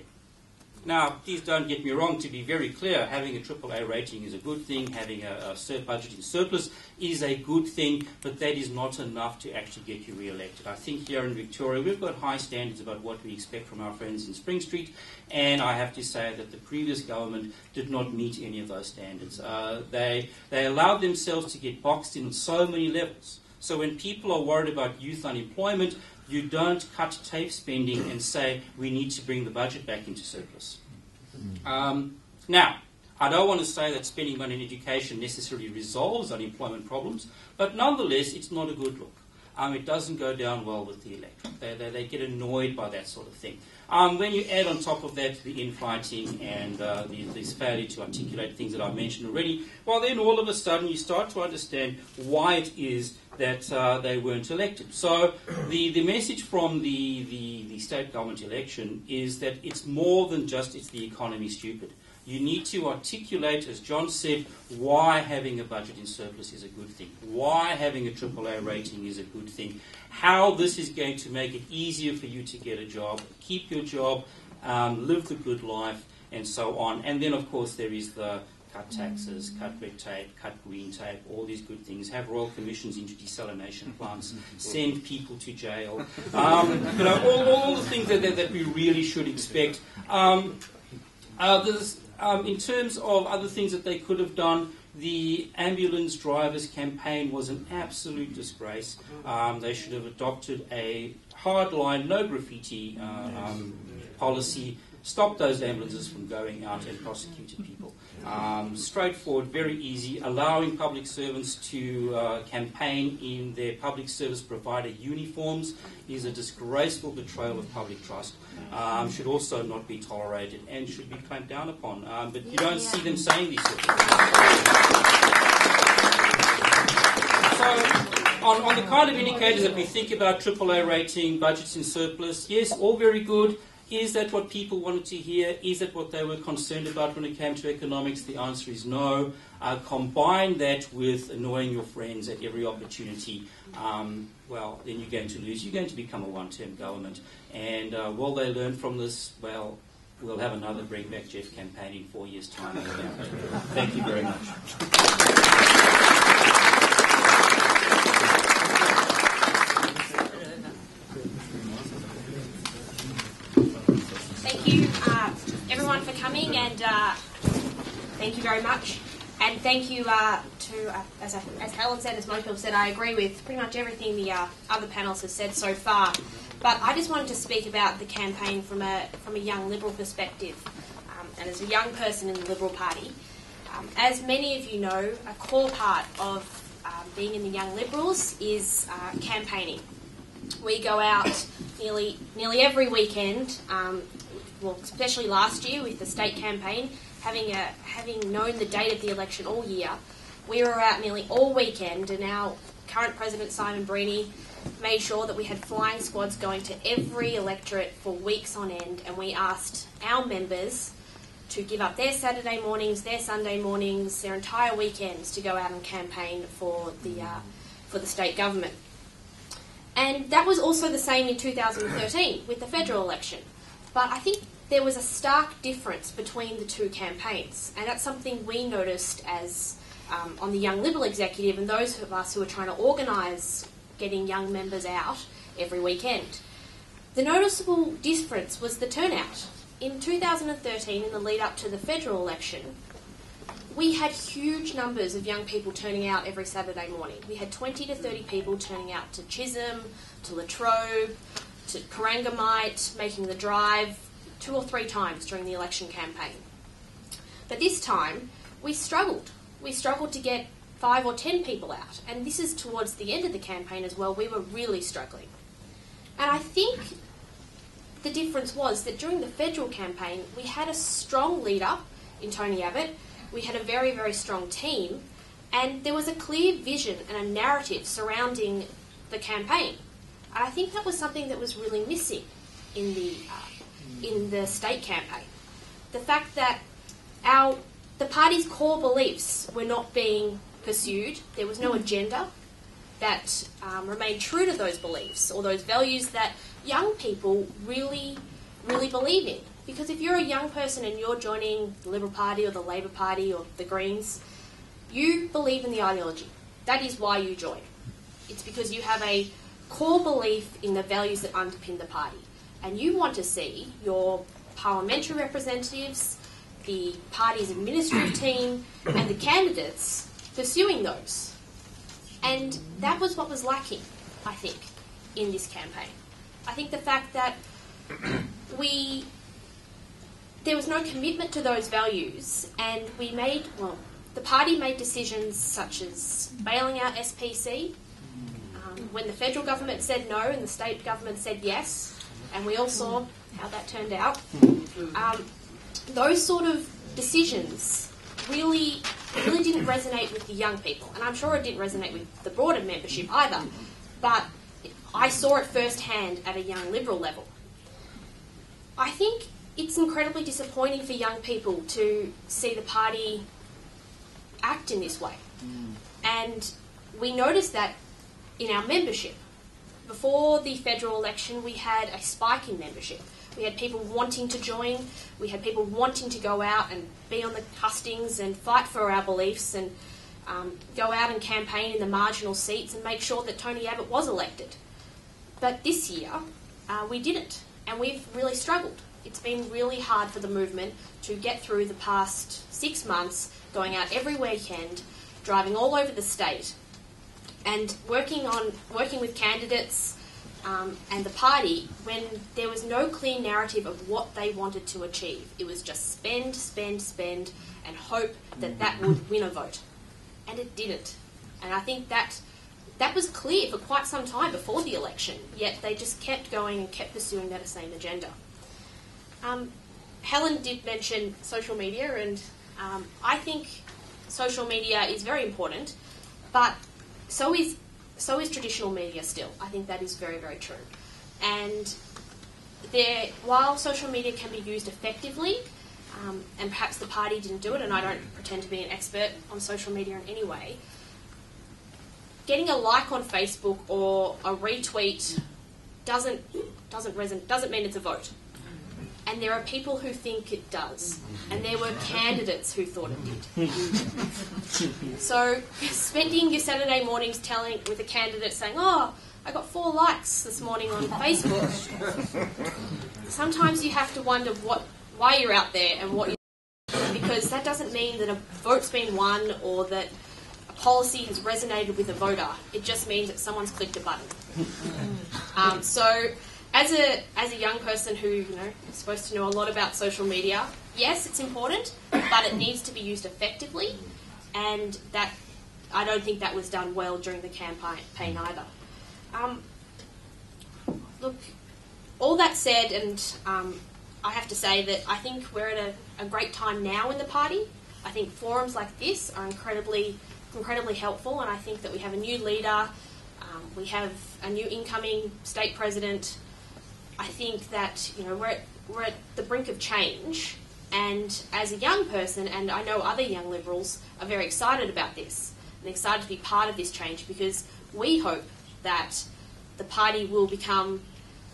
Now, please don't get me wrong, to be very clear, having a AAA rating is a good thing, having a budget in surplus is a good thing, but that is not enough to actually get you re-elected. I think here in Victoria we've got high standards about what we expect from our friends in Spring Street, and I have to say that the previous government did not meet any of those standards. They allowed themselves to get boxed in on so many levels. So when people are worried about youth unemployment, you don't cut TAFE spending and say we need to bring the budget back into surplus. Now, I don't want to say that spending money in education necessarily resolves unemployment problems, but nonetheless, it's not a good look. it doesn't go down well with the electorate. They get annoyed by that sort of thing. When you add on top of that the infighting and this failure to articulate things that I mentioned already, well, then all of a sudden you start to understand why it is that they weren't elected. So the message from the state government election is that it's more than just it's the economy stupid. You need to articulate, as John said, why having a budget in surplus is a good thing, why having a AAA rating is a good thing, how this is going to make it easier for you to get a job, keep your job, live the good life, and so on. And then, of course, there is the cut taxes, cut red tape, cut green tape, all these good things, have royal commissions into desalination plants, send people to jail, all the things that we really should expect. In terms of other things that they could have done, the ambulance drivers campaign was an absolute disgrace. They should have adopted a hardline, no graffiti policy, stopped those ambulances from going out and prosecuted people. Straightforward, very easy, allowing public servants to campaign in their public service provider uniforms is a disgraceful betrayal of public trust. Should also not be tolerated and should be clamped down upon. But you don't see them saying these sorts of things. So, on the kind of indicators that we think about AAA rating, budgets in surplus, yes, all very good. Is that what people wanted to hear? Is that what they were concerned about when it came to economics? The answer is no. Combine that with annoying your friends at every opportunity, well, then you're going to lose. You're going to become a one-term government. And will they learn from this? Well, we'll have another Bring Back Jeff campaign in 4 years' time. Thank you very much. Everyone for coming, and thank you very much. And thank you as Helen said, as most people said, I agree with pretty much everything the other panels have said so far. But I just wanted to speak about the campaign from a young Liberal perspective, and as a young person in the Liberal Party. As many of you know, a core part of being in the Young Liberals is campaigning. We go out nearly every weekend. Well, especially last year with the state campaign, having known the date of the election all year, we were out nearly all weekend, and our current President Simon Breeny made sure that we had flying squads going to every electorate for weeks on end, and we asked our members to give up their Saturday mornings, their Sunday mornings, their entire weekends to go out and campaign for the state government. And that was also the same in 2013 with the federal election. But I think there was a stark difference between the two campaigns, and that's something we noticed as on the Young Liberal Executive and those of us who are trying to organise getting young members out every weekend. The noticeable difference was the turnout. In 2013, in the lead up to the federal election, we had huge numbers of young people turning out every Saturday morning. We had 20 to 30 people turning out to Chisholm, to Latrobe, to Corangamite, making the drive 2 or 3 times during the election campaign. But this time, we struggled. We struggled to get 5 or 10 people out. And this is towards the end of the campaign as well. We were really struggling. And I think the difference was that during the federal campaign, we had a strong leader in Tony Abbott. We had a very, very strong team. And there was a clear vision and a narrative surrounding the campaign. And I think that was something that was really missing in the state campaign. The fact that the party's core beliefs were not being pursued. There was no agenda that remained true to those beliefs or those values that young people really, really believe in. Because if you're a young person and you're joining the Liberal Party or the Labor Party or the Greens, you believe in the ideology. That is why you join. It's because you have a core belief in the values that underpin the party. And you want to see your parliamentary representatives, the party's administrative team, and the candidates pursuing those. And that was what was lacking, I think, in this campaign. I think the fact that there was no commitment to those values, and the party made decisions such as bailing out SPC, when the federal government said no and the state government said yes, and we all saw how that turned out, those sort of decisions really didn't resonate with the young people. And I'm sure it didn't resonate with the broader membership either. But I saw it firsthand at a young Liberal level. I think it's incredibly disappointing for young people to see the party act in this way. And we noticed that in our membership. Before the federal election, we had a spike in membership. We had people wanting to join. We had people wanting to go out and be on the hustings and fight for our beliefs and go out and campaign in the marginal seats and make sure that Tony Abbott was elected. But this year, we didn't, and we've really struggled. It's been really hard for the movement to get through the past 6 months, going out every weekend, driving all over the state, and working with candidates and the party when there was no clear narrative of what they wanted to achieve. It was just spend, spend, spend, and hope that that would win a vote. And it didn't. And I think that was clear for quite some time before the election, yet they just kept going and kept pursuing that same agenda. Helen did mention social media, and I think social media is very important, but so is traditional media still. I think that is very, very true. And while social media can be used effectively, and perhaps the party didn't do it, and I don't pretend to be an expert on social media in any way, getting a like on Facebook or a retweet doesn't mean it's a vote. And there are people who think it does. And there were candidates who thought it did. So spending your Saturday mornings with a candidate saying, oh, I got 4 likes this morning on Facebook. Sometimes you have to wonder why you're out there and what you're doing, because that doesn't mean that a vote's been won or that a policy has resonated with a voter. It just means that someone's clicked a button. So as a young person who is supposed to know a lot about social media, yes, it's important, but it needs to be used effectively, and that I don't think that was done well during the campaign either. Look, all that said, and I have to say that I think we're at a great time now in the party. I think forums like this are incredibly helpful, and I think that we have a new leader, we have a new incoming state president. I think that we're at the brink of change, and as a young person, and I know other young Liberals are very excited about this and excited to be part of this change, because we hope that the party will become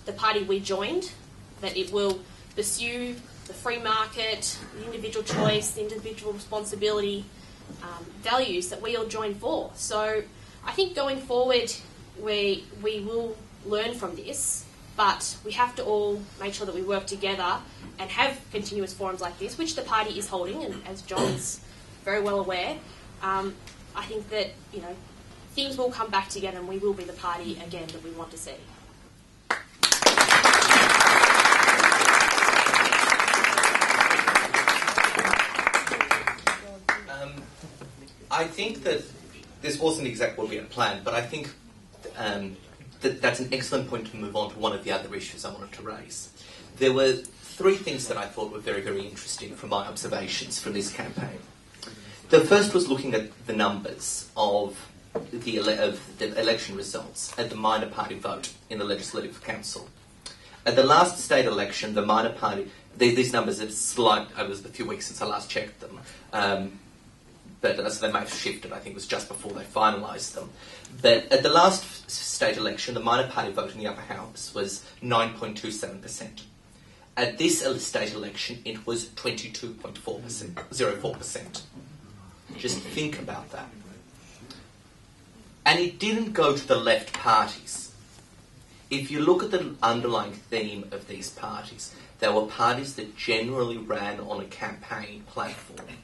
the party we joined, that it will pursue the free market, the individual choice, the individual responsibility, values that we all joined for. So I think going forward we will learn from this, but we have to all make sure that we work together and have continuous forums like this, which the party is holding, and as John is very well aware, I think that things will come back together and we will be the party again that we want to see. I think that this wasn't exactly what we had planned, but I think that's an excellent point to move on to one of the other issues I wanted to raise. There were 3 things that I thought were very, very interesting from my observations from this campaign. The first was looking at the numbers of the election results at the minor party vote in the Legislative Council. At the last state election, the minor party, these numbers are slight. It was a few weeks since I last checked them. But so they may have shifted. I think it was just before they finalised them. But at the last state election, the minor party vote in the upper house was 9.27%. At this state election, it was 22.04%. Just think about that. And it didn't go to the left parties. If you look at the underlying theme of these parties, they were parties that generally ran on a campaign platform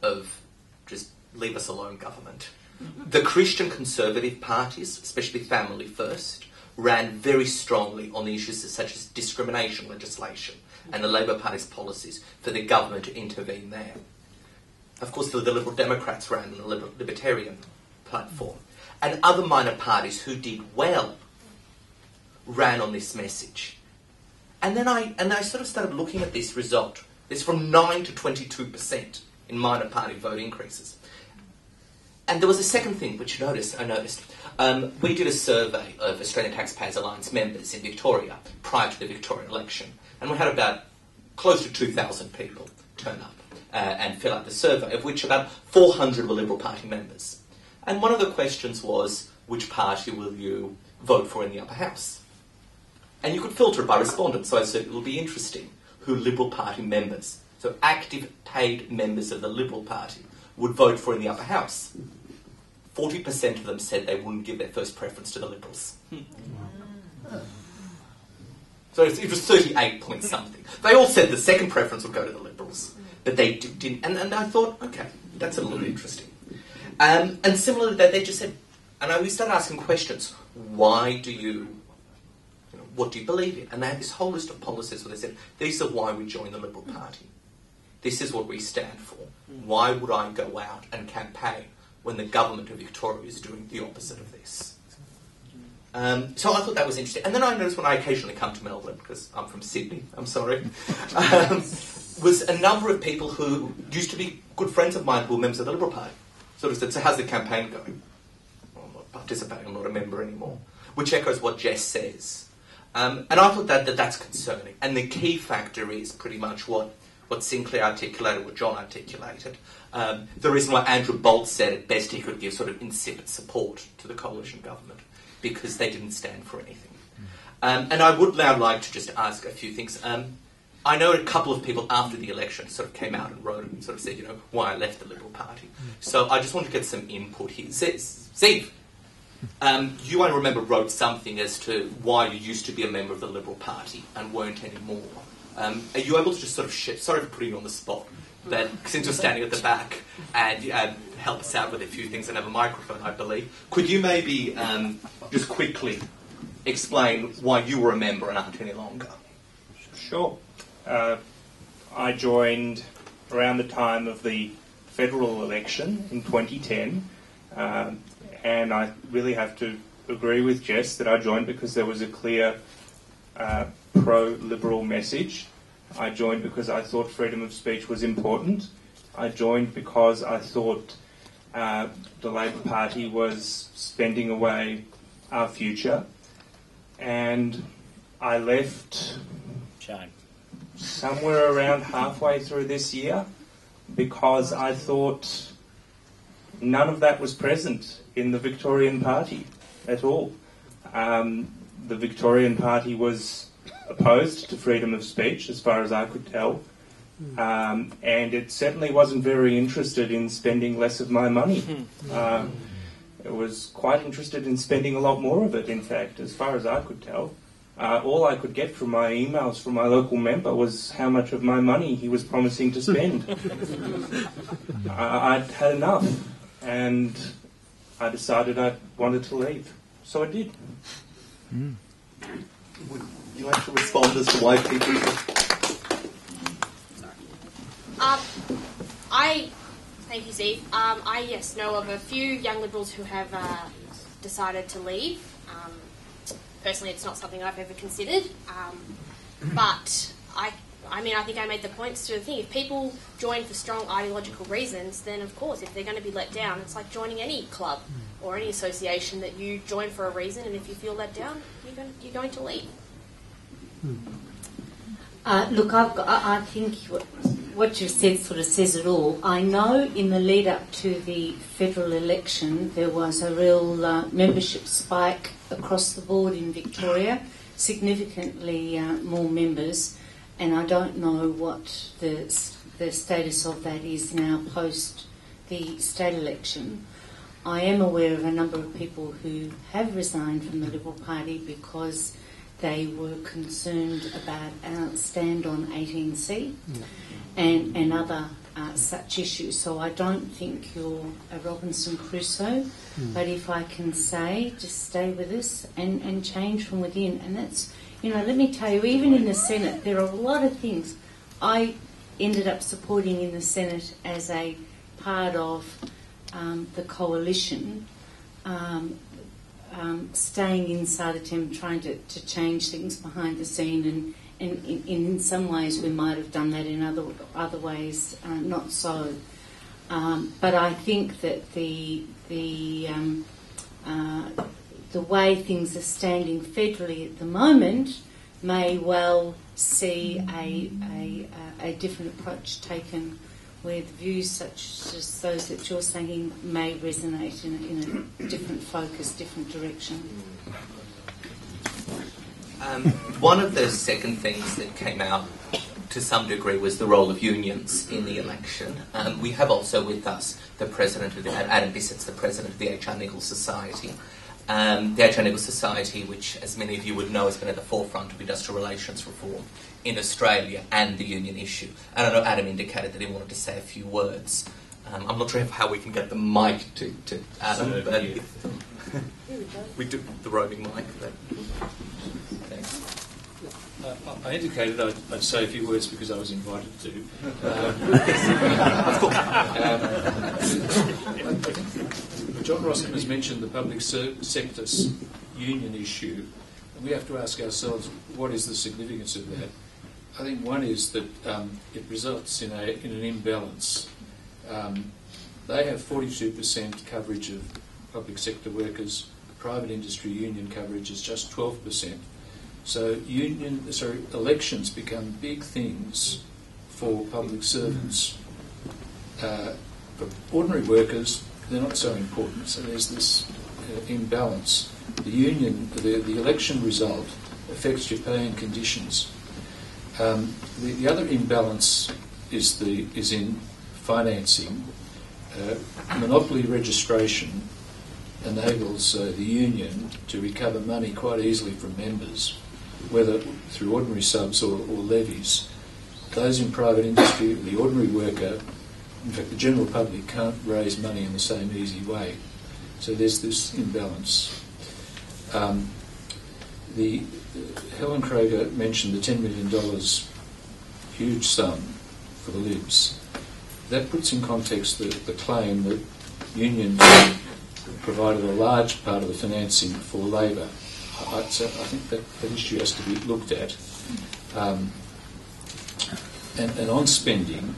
of just leave us alone, government. The Christian conservative parties, especially Family First, ran very strongly on the issues such as discrimination legislation and the Labor Party's policies for the government to intervene there. Of course, the Liberal Democrats ran on a libertarian platform. and other minor parties who did well ran on this message. And then I sort of started looking at this result. It's from 9 to 22% in minor party vote increases. And there was a second thing which I noticed. We did a survey of Australian Taxpayers Alliance members in Victoria prior to the Victorian election, and we had about close to 2,000 people turn up and fill out the survey, of which about 400 were Liberal Party members. And one of the questions was, which party will you vote for in the upper house? And you could filter it by respondent, so I said it will be interesting who Liberal Party members, so active paid members of the Liberal Party, would vote for in the upper house. 40% of them said they wouldn't give their first preference to the Liberals. So it was 38 point something. They all said the second preference would go to the Liberals, but they didn't. And I thought, okay, that's a little interesting. And similarly, they just said, and we started asking questions. Why do you know, what do you believe in? And they had this whole list of policies where they said, these are why we joined the Liberal Party. This is what we stand for. Why would I go out and campaign when the government of Victoria is doing the opposite of this? So I thought that was interesting. And then I noticed when I occasionally come to Melbourne, because I'm from Sydney, I'm sorry, was a number of people who used to be good friends of mine who were members of the Liberal Party. Sort of said, so how's the campaign going? Well, I'm not participating, I'm not a member anymore. Which echoes what Jess says. And I thought that's concerning. And the key factor is pretty much what Sinclair articulated, what John articulated. The reason why Andrew Bolt said at best he could give sort of insipid support to the coalition government, because they didn't stand for anything. And I would now like to just ask a few things. I know a couple of people after the election sort of came out and wrote and sort of said, you know, why I left the Liberal Party. So I just want to get some input here. Steve, you, I remember, wrote something as to why you used to be a member of the Liberal Party and weren't anymore. Are you able to just sort of sorry for putting you on the spot, but since you're standing at the back and help us out with a few things and have a microphone, I believe, could you maybe just quickly explain why you were a member and aren't any longer? Sure. I joined around the time of the federal election in 2010, and I really have to agree with Jess that I joined because there was a clear pro-Liberal message. I joined because I thought freedom of speech was important. I joined because I thought the Labor Party was spending away our future. And I left somewhere around halfway through this year because I thought none of that was present in the Victorian Party at all. The Victorian Party was opposed to freedom of speech, as far as I could tell, and it certainly wasn't very interested in spending less of my money. It was quite interested in spending a lot more of it, in fact, as far as I could tell. All I could get from my emails from my local member was how much of my money he was promising to spend. I'd had enough, and I decided I wanted to leave. So I did. Would you like to respond as to why people... Thank you, Steve. I, yes, know of a few young Liberals who have decided to leave. Personally, it's not something I've ever considered. But I think I made the points to the thing. If people join for strong ideological reasons, then of course, if they're going to be let down, it's like joining any club or any association that you join for a reason, and if you feel let down, you're going to leave. Look, I think what you said sort of says it all. I know in the lead up to the federal election there was a real membership spike across the board in Victoria, significantly more members, and I don't know what the status of that is now post the state election. I am aware of a number of people who have resigned from the Liberal Party because they were concerned about our stand on 18C and other such issues. So I don't think you're a Robinson Crusoe, but if I can say, just stay with us and change from within. And that's, let me tell you, even in the Senate, there are a lot of things I ended up supporting in the Senate as a part of the coalition staying inside a team, trying to change things behind the scene, and in some ways we might have done that, in other ways not so. But I think that the way things are standing federally at the moment may well see a different approach taken, where the views such as those that you're saying may resonate in a different focus, different direction. One of the second things that came out to some degree was the role of unions in the election. We have also with us the president of Adam Bissett's the president of the H.R. Nichols Society. The H.R. Nichols Society, which, as many of you would know, has been at the forefront of industrial relations reform in Australia and the union issue. And I know Adam indicated that he wanted to say a few words. I'm not sure how we can get the mic to Adam, but we do the roaming mic. I indicated I'd say a few words because I was invited to. John Roskam has mentioned the public sector union issue, and we have to ask ourselves, what is the significance of that? I think one is that it results in an imbalance. They have 42% coverage of public sector workers. Private industry union coverage is just 12%. So elections become big things for public servants. For ordinary workers, they're not so important. So there's this imbalance. The election result affects your pay and conditions. The other imbalance is in financing. Monopoly registration enables the union to recover money quite easily from members, whether through ordinary subs or levies. Those in private industry, the ordinary worker, in fact the general public, can't raise money in the same easy way. So there's this imbalance. Helen Kroger mentioned the $10 million huge sum for the Libs. That puts in context the claim that unions provided a large part of the financing for Labor. So I think that issue has to be looked at. And on spending,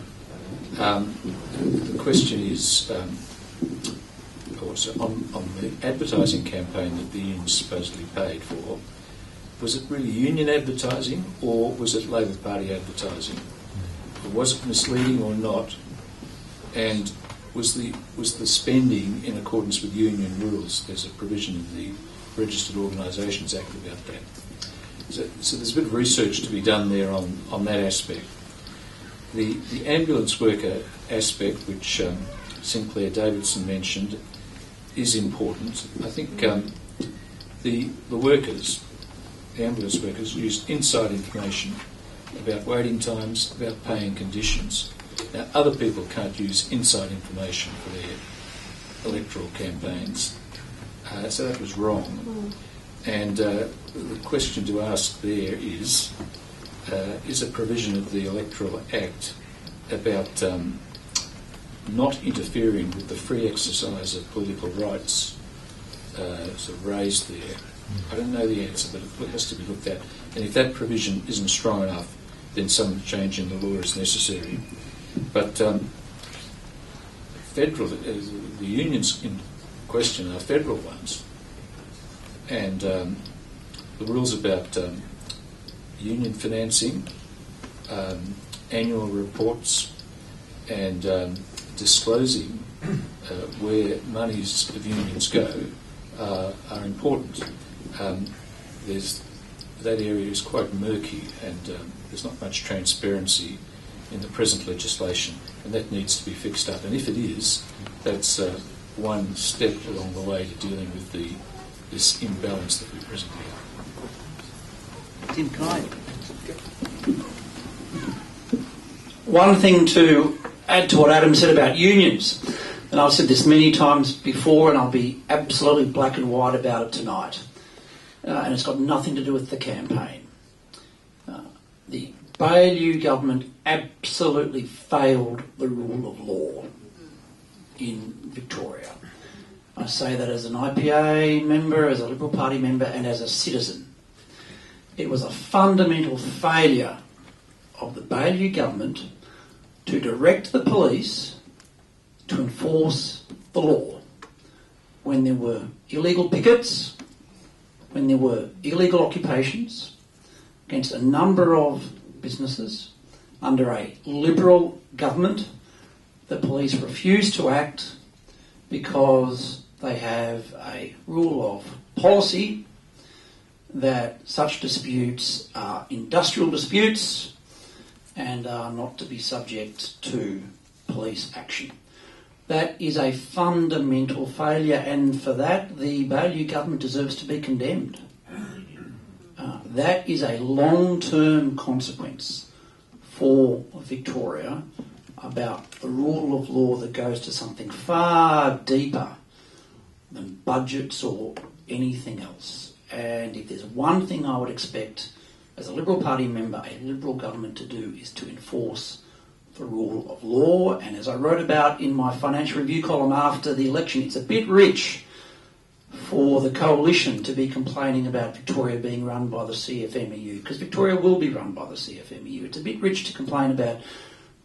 the question is, also on the advertising campaign that the union supposedly paid for, was it really union advertising or was it Labor Party advertising? Was it misleading or not? And was the spending in accordance with union rules? There's a provision of the Registered Organisations Act about that. So there's a bit of research to be done there on that aspect. The ambulance worker aspect, which Sinclair Davidson mentioned, is important. I think the workers, the ambulance workers, used inside information about waiting times, about paying conditions. Now, other people can't use inside information for their electoral campaigns. So that was wrong. And the question to ask there is a provision of the Electoral Act about not interfering with the free exercise of political rights sort of raised there. I don't know the answer, but it has to be looked at. And if that provision isn't strong enough, then some change in the law is necessary. But the unions in question are federal ones, and the rules about union financing, annual reports, and disclosing where monies of unions go are important. That area is quite murky, and there's not much transparency in the present legislation, and that needs to be fixed up. And if it is, that's one step along the way to dealing with this imbalance that we presently have. Tim, can I? One thing to add to what Adam said about unions, and I've said this many times before, and I'll be absolutely black and white about it tonight, and it's got nothing to do with the campaign. The Baillieu government absolutely failed the rule of law in Victoria. I say that as an IPA member, as a Liberal Party member and as a citizen. It was a fundamental failure of the Baillieu government to direct the police to enforce the law when there were illegal pickets, when there were illegal occupations against a number of businesses under a Liberal government. The police refused to act because they have a rule of policy that such disputes are industrial disputes and are not to be subject to police action. That is a fundamental failure, and for that the Baillieu government deserves to be condemned. That is a long-term consequence for Victoria about the rule of law that goes to something far deeper than budgets or anything else. And if there's one thing I would expect as a Liberal Party member, a Liberal government to do is to enforce the rule of law. And as I wrote about in my Financial Review column after the election, it's a bit rich for the coalition to be complaining about Victoria being run by the CFMEU, because Victoria will be run by the CFMEU. It's a bit rich to complain about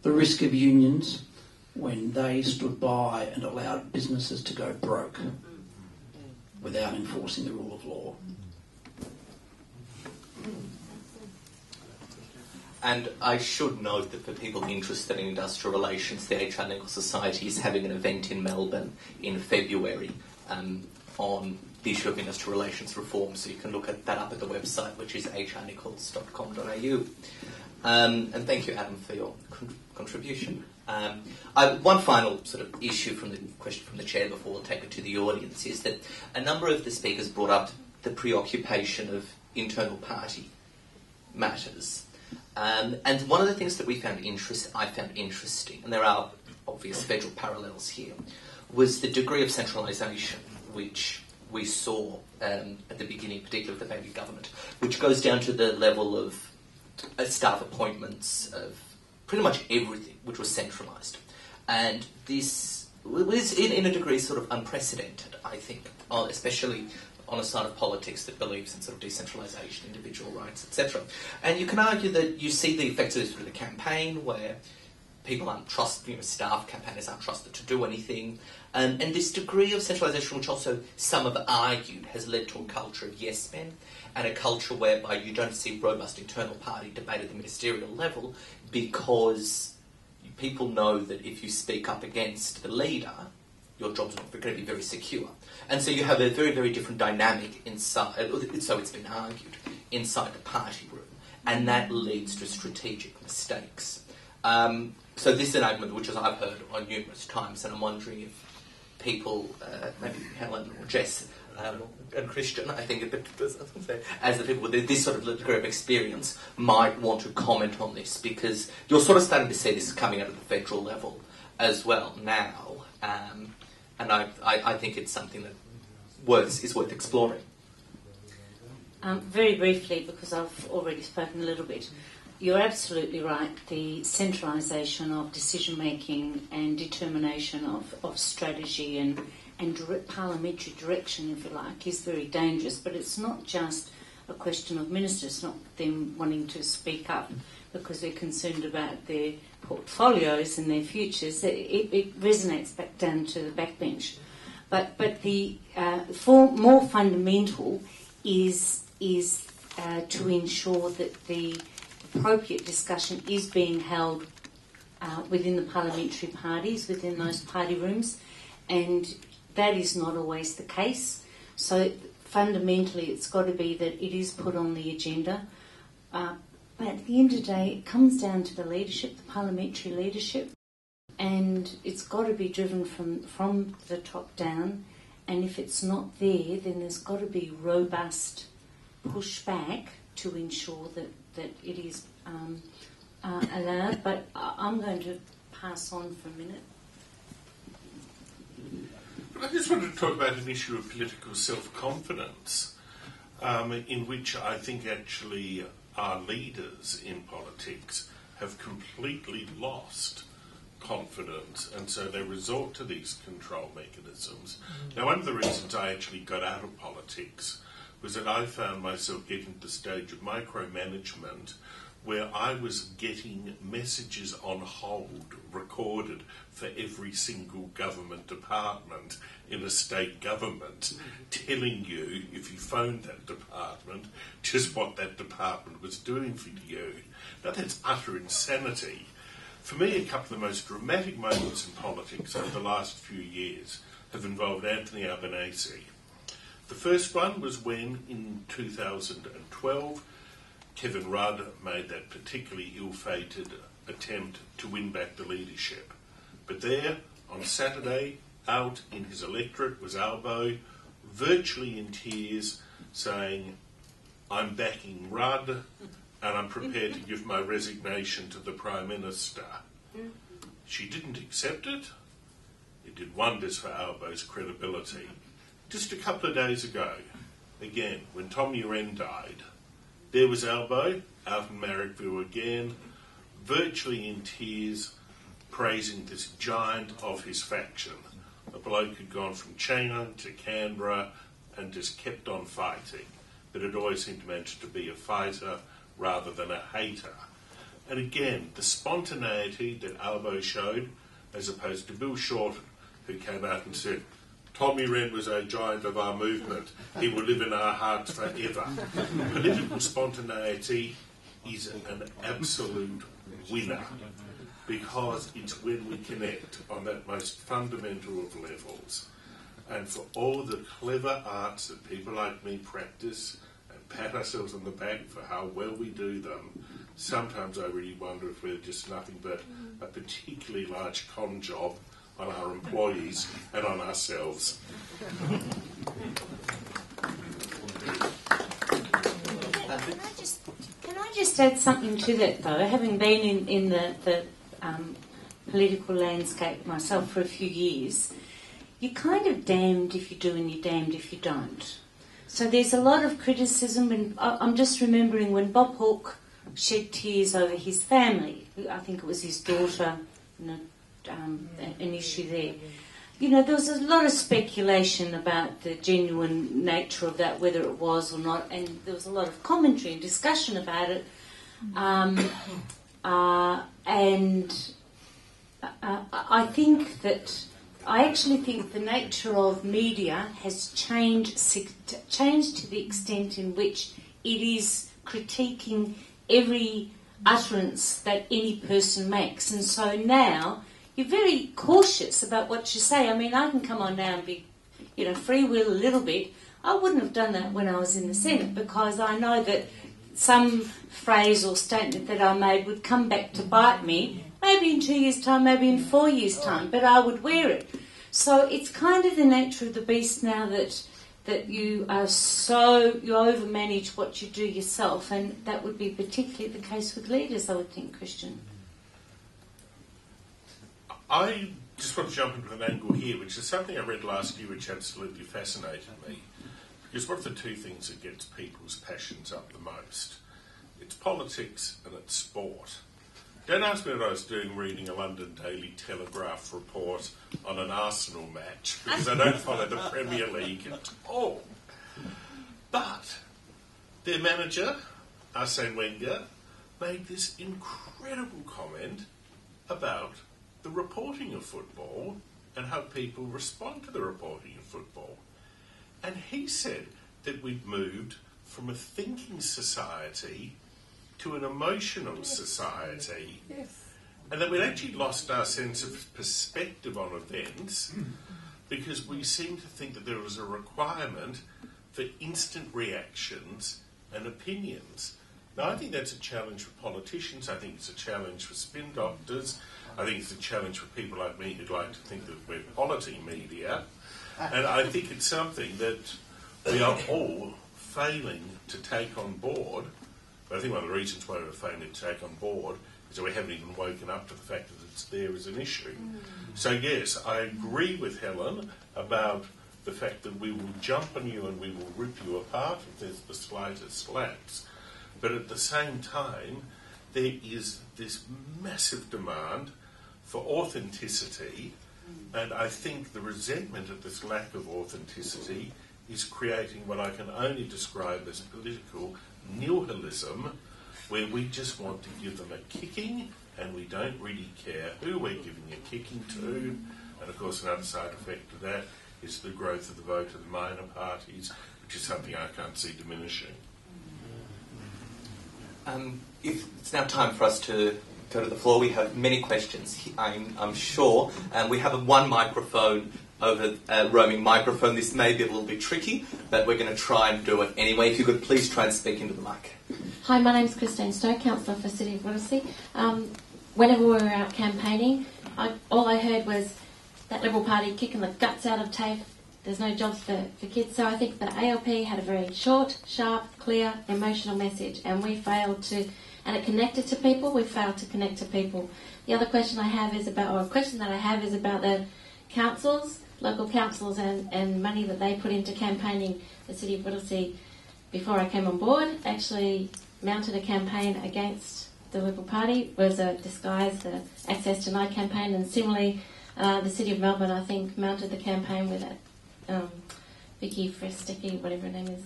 the risk of unions when they stood by and allowed businesses to go broke without enforcing the rule of law. And I should note that for people interested in industrial relations, the HR Legal Society is having an event in Melbourne in February on the issue of industrial relations reform, so you can look at that up at the website, which is hrnichols.com.au. And thank you, Adam, for your contribution. One final sort of issue from the question from the chair before we'll take it to the audience is that a number of the speakers brought up the preoccupation of internal party matters. And one of the things that I found interesting, and there are obvious federal parallels here, was the degree of centralisation which we saw at the beginning, particularly of the Baillieu government, which goes down to the level of staff appointments, of pretty much everything, which was centralised. And this was, in a degree, sort of unprecedented, I think, especially on a side of politics that believes in sort of decentralisation, individual rights, etc. And you can argue that you see the effects of this through the campaign, where people aren't trusted, staff, campaigners aren't trusted to do anything. And this degree of centralisation, which also some have argued, has led to a culture of yes men, and a culture whereby you don't see robust internal party debate at the ministerial level, because people know that if you speak up against the leader, your job's not going to be very secure. And so you have a very, very different dynamic inside, so it's been argued, inside the party room. And that leads to strategic mistakes. So this is an argument which I've heard on numerous times, and I'm wondering if people, maybe Helen or Jess and Christian, I think, as the people with this sort of degree of experience, might want to comment on this, because you're sort of starting to see this coming out of the federal level as well now. And I think it's something that is worth exploring. Very briefly, because I've already spoken a little bit, you're absolutely right. The centralisation of decision-making and determination of strategy and parliamentary direction, if you like, is very dangerous. But it's not just a question of ministers, not them wanting to speak up because they're concerned about their portfolios and their futures. It resonates back down to the backbench. But the more fundamental is to ensure that the appropriate discussion is being held within the parliamentary parties, within those party rooms, and that is not always the case. So fundamentally it's got to be that it is put on the agenda. But at the end of the day, it comes down to the leadership, the parliamentary leadership, and it's got to be driven from the top down. And if it's not there, then there's got to be robust pushback to ensure that it is allowed. But I'm going to pass on for a minute. I just wanted to talk about an issue of political self-confidence, in which I think actually our leaders in politics have completely lost confidence, and so they resort to these control mechanisms. Now, one of the reasons I actually got out of politics was that I found myself getting to the stage of micromanagement where I was getting messages on hold recorded for every single government department in a state government, telling you, if you phoned that department, just what that department was doing for you. Now, that's utter insanity. For me, a couple of the most dramatic moments in politics over the last few years have involved Anthony Albanese. The first one was when, in 2012, Kevin Rudd made that particularly ill-fated attempt to win back the leadership. But there, on Saturday, out in his electorate was Albo, virtually in tears, saying, "I'm backing Rudd, and I'm prepared to give my resignation to the Prime Minister." She didn't accept it. It did wonders for Albo's credibility. Just a couple of days ago, again, when Tom Uren died, there was Albo, out in Marrickville again, virtually in tears, praising this giant of his faction. A bloke who'd gone from China to Canberra and just kept on fighting, but had always seemed to manage to be a fighter rather than a hater. And again, the spontaneity that Albo showed, as opposed to Bill Shorten, who came out and said, "Tommy Wren was a giant of our movement. He will live in our hearts forever." Political spontaneity is an absolute winner, because it's when we connect on that most fundamental of levels. And for all the clever arts that people like me practice and pat ourselves on the back for how well we do them, sometimes I really wonder if we're just nothing but a particularly large con job on our employees and on ourselves. Can I just add something to that, though? Having been in the political landscape myself for a few years, you're kind of damned if you do and you're damned if you don't. So there's a lot of criticism, and I'm just remembering when Bob Hawke shed tears over his family. I think it was his daughter, an issue there. You know, there was a lot of speculation about the genuine nature of that, whether it was or not, and there was a lot of commentary and discussion about it. I actually think the nature of media has changed to the extent in which it is critiquing every utterance that any person makes, and so now you're very cautious about what you say. I mean, I can come on now and be, freewheel a little bit. I wouldn't have done that when I was in the Senate, because I know that some phrase or statement that I made would come back to bite me, maybe in 2 years' time, maybe in 4 years' time, but I would wear it. So it's kind of the nature of the beast now that you overmanage what you do yourself, and that would be particularly the case with leaders, I would think, Christian. I just want to jump into an angle here, which is something I read last year which absolutely fascinated me. Because what are the two things that gets people's passions up the most? It's politics and it's sport. Don't ask me what I was doing reading a London Daily Telegraph report on an Arsenal match, because I don't follow the Premier League at all. But their manager, Arsene Wenger, made this incredible comment about the reporting of football and how people respond to the reporting of football. And he said that we've moved from a thinking society to an emotional society, and that we'd actually lost our sense of perspective on events because we seem to think that there was a requirement for instant reactions and opinions. Now, I think that's a challenge for politicians. I think it's a challenge for spin doctors. I think it's a challenge for people like me who'd like to think that we're polity media. And I think it's something that we are all failing to take on board. But I think one of the reasons why we're failing to take on board is that we haven't even woken up to the fact that it's there as an issue. So yes, I agree with Helen about the fact that we will jump on you and we will rip you apart if there's the slightest lapse. But at the same time, there is this massive demand for authenticity, and I think the resentment at this lack of authenticity is creating what I can only describe as political nihilism, where we just want to give them a kicking and we don't really care who we're giving a kicking to. And of course another side effect of that is the growth of the vote of the minor parties, which is something I can't see diminishing. It's now time for us to go to the floor. We have many questions, I'm sure. We have one microphone over roaming microphone. This may be a little bit tricky, but we're going to try and do it anyway. If you could please try and speak into the mic. Hi, my name's Christine Stowe, Councillor for City of Whittlesea. Whenever we were out campaigning, all I heard was that Liberal Party kicking the guts out of TAFE. There's no jobs for kids. So I think the ALP had a very short, sharp, clear, emotional message, and we failed to, and it connected to people. We failed to connect to people. The other question I have is about, or a question that I have is about the councils, local councils, and money that they put into campaigning. The City of Whittlesea, before I came on board, actually mounted a campaign against the Liberal Party. It was a disguised Access Denied campaign, and similarly, the City of Melbourne, I think, mounted the campaign with that VIC Frestecki, whatever her name is,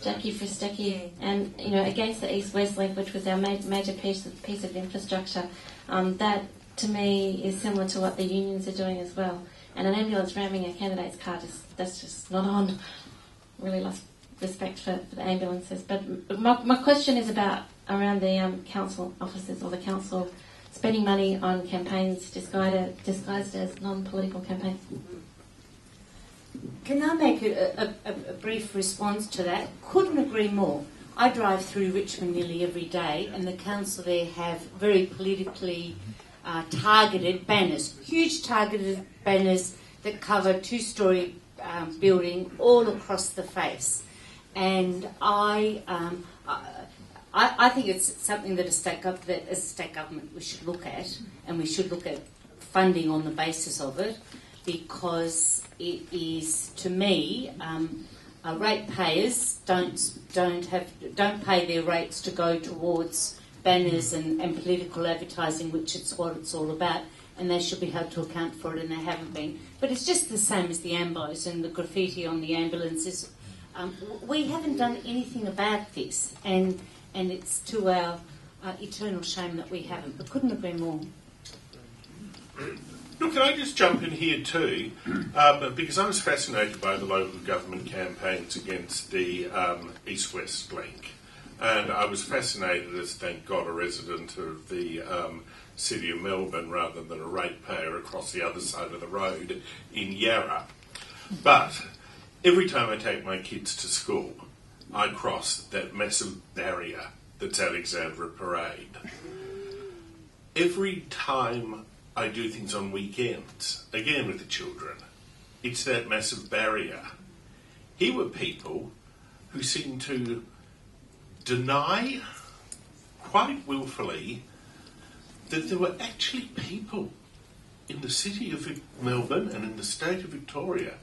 Jackie Frestecki, and against the East-West link, which was our major piece of infrastructure. That to me is similar to what the unions are doing as well. And an ambulance ramming a candidate's car, that's just not on. Really lost respect for the ambulances. But my question is around the council offices or the council spending money on campaigns disguised as non-political campaigns. Can I make a brief response to that? Couldn't agree more. I drive through Richmond nearly every day, and the council there have very politically targeted banners, huge targeted banners that cover two-storey building all across the face. And I think it's something that as a state government we should look at, and we should look at funding on the basis of it, because it is, to me, ratepayers don't pay their rates to go towards banners and political advertising, which is what it's all about, and they should be held to account for it, and they haven't been. But it's just the same as the ambos and the graffiti on the ambulances. We haven't done anything about this, and it's to our eternal shame that we haven't. But couldn't agree more. Look, can I just jump in here too? Because I was fascinated by the local government campaigns against the East-West link. And I was fascinated as, thank God, a resident of the City of Melbourne rather than a ratepayer across the other side of the road in Yarra. But every time I take my kids to school, I cross that massive barrier that's Alexandra Parade. Every time I do things on weekends, again with the children, it's that massive barrier. Here were people who seem to deny, quite willfully, that there were actually people in the city of Melbourne and in the state of Victoria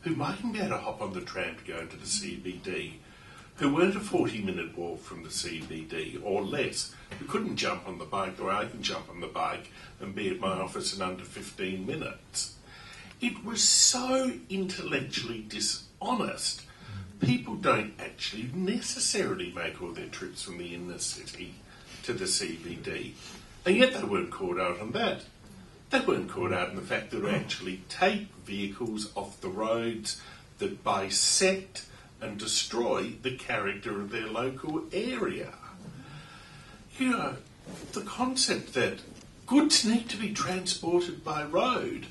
who mightn't be able to hop on the tram to go into the CBD, who weren't a 40-minute walk from the CBD or less, who couldn't jump on the bike the way I can jump on the bike and be at my office in under 15 minutes. It was so intellectually dishonest. People don't actually necessarily make all their trips from the inner city to the CBD. And yet they weren't caught out on that. They weren't caught out in the fact that they actually take vehicles off the roads that bisect and destroy the character of their local area. You know, the concept that goods need to be transported by road.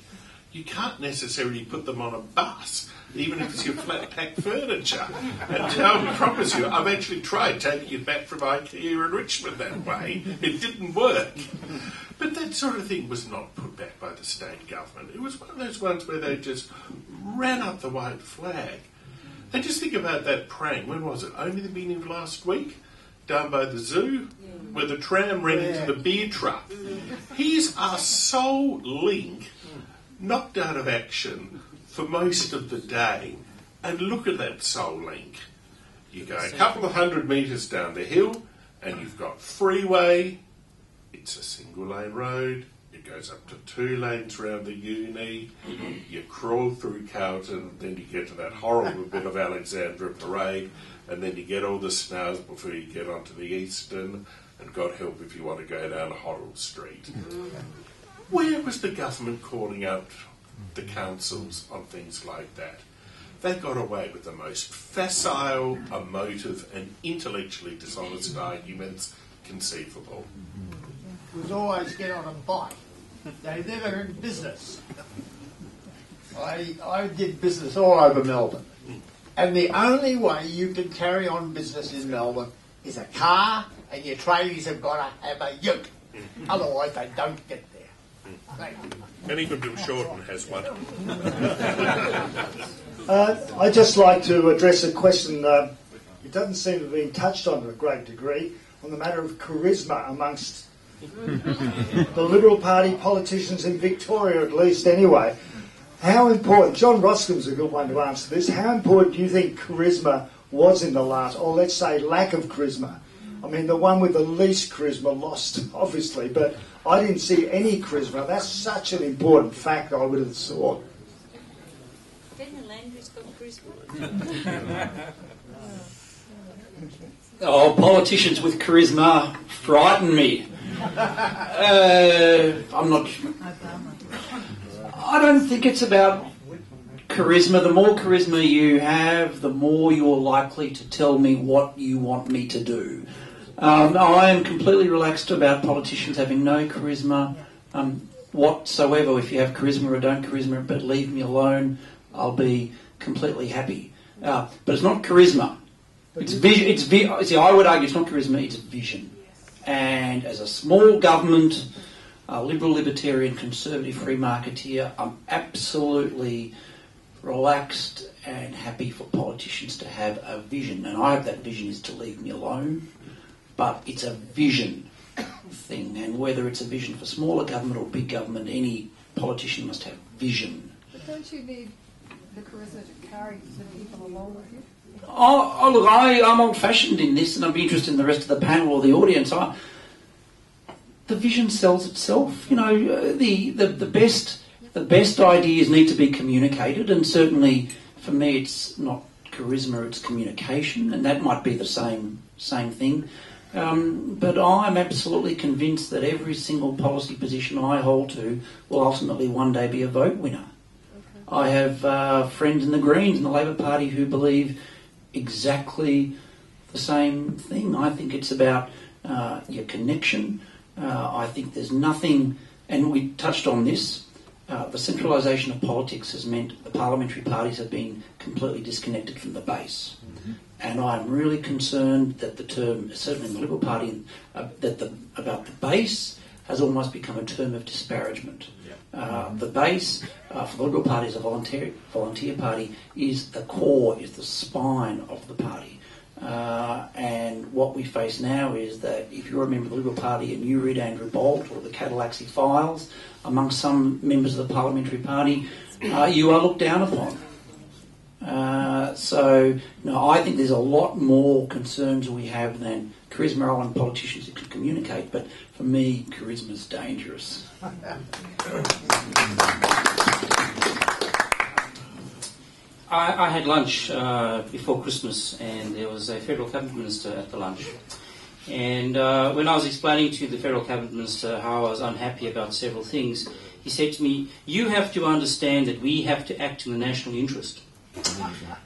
You can't necessarily put them on a bus, even if it's your flat-pack furniture. And I promise you, I've actually tried taking it back from IKEA in Richmond that way. It didn't work. But that sort of thing was not put back by the state government. It was one of those ones where they just ran up the white flag. And just think about that prank. When was it? Only the beginning of last week? Down by the zoo? Where the tram ran into the beer truck. Here's our sole link knocked out of action for most of the day. And look at that sole link. You go a couple of 100 metres down the hill and you've got freeway. It's a single lane road. goes up to 2 lanes round the uni, you crawl through Carlton, then you get to that horrible bit of Alexandra Parade, and then you get all the snows before you get onto the Eastern, and God help if you want to go down Horrell Street. Where was the government calling out the councils on things like that? They got away with the most facile, emotive and intellectually dishonest arguments conceivable. Was always get on a bike. They never in business. I did business all over Melbourne. And the only way you can carry on business in Melbourne is a car, and your tradies have got to have a ute. Otherwise they don't get there. Thank you. And even Bill Shorten has one. I'd just like to address a question. It doesn't seem to have been touched on to a great degree, on the matter of charisma amongst the Liberal Party politicians in Victoria, at least anyway. How important, John Roskam's a good one to answer this, how important do you think charisma was in the last, or let's say lack of charisma? I mean, the one with the least charisma lost, obviously, but I didn't see any charisma. That's such an important fact, I would have thought. Daniel Andrews got charisma. Oh, politicians with charisma frighten me. I don't think it's about charisma. The more charisma you have, the more you're likely to tell me what you want me to do. I am completely relaxed about politicians having no charisma whatsoever. If you have charisma or don't charisma, but leave me alone, I'll be completely happy. But it's not charisma. It's vision. See, I would argue it's not charisma, it's vision. And as a small government, a liberal, libertarian, conservative, free marketeer, I'm absolutely relaxed and happy for politicians to have a vision. And I hope that vision is to leave me alone. But it's a vision thing. And whether it's a vision for smaller government or big government, any politician must have vision. But don't you need the charisma to carry the people along with you? Oh look, I'm old-fashioned in this, and I'd be interested in the rest of the panel or the audience. The vision sells itself. You know, the best ideas need to be communicated, and certainly for me, it's not charisma; it's communication, and that might be the same thing. But I'm absolutely convinced that every single policy position I hold to will ultimately one day be a vote winner. Okay. I have friends in the Greens and the Labor Party who believe exactly the same thing. I think it's about your connection. I think there's nothing, and we touched on this, the centralisation of politics has meant the parliamentary parties have been completely disconnected from the base. Mm-hmm. And I'm really concerned that the term, certainly in the Liberal Party, about the base has almost become a term of disparagement. The base for the Liberal Party as a volunteer party is the core, is the spine of the party. And what we face now is that if you're a member of the Liberal Party and you read Andrew Bolt or the Cadillac Files, amongst some members of the Parliamentary Party, you are looked down upon. I think there's a lot more concerns we have than charisma. I want politicians who can communicate, but for me, charisma is dangerous. I had lunch before Christmas, and there was a Federal Cabinet Minister at the lunch. And when I was explaining to the Federal Cabinet Minister how I was unhappy about several things, he said to me, "You have to understand that we have to act in the national interest."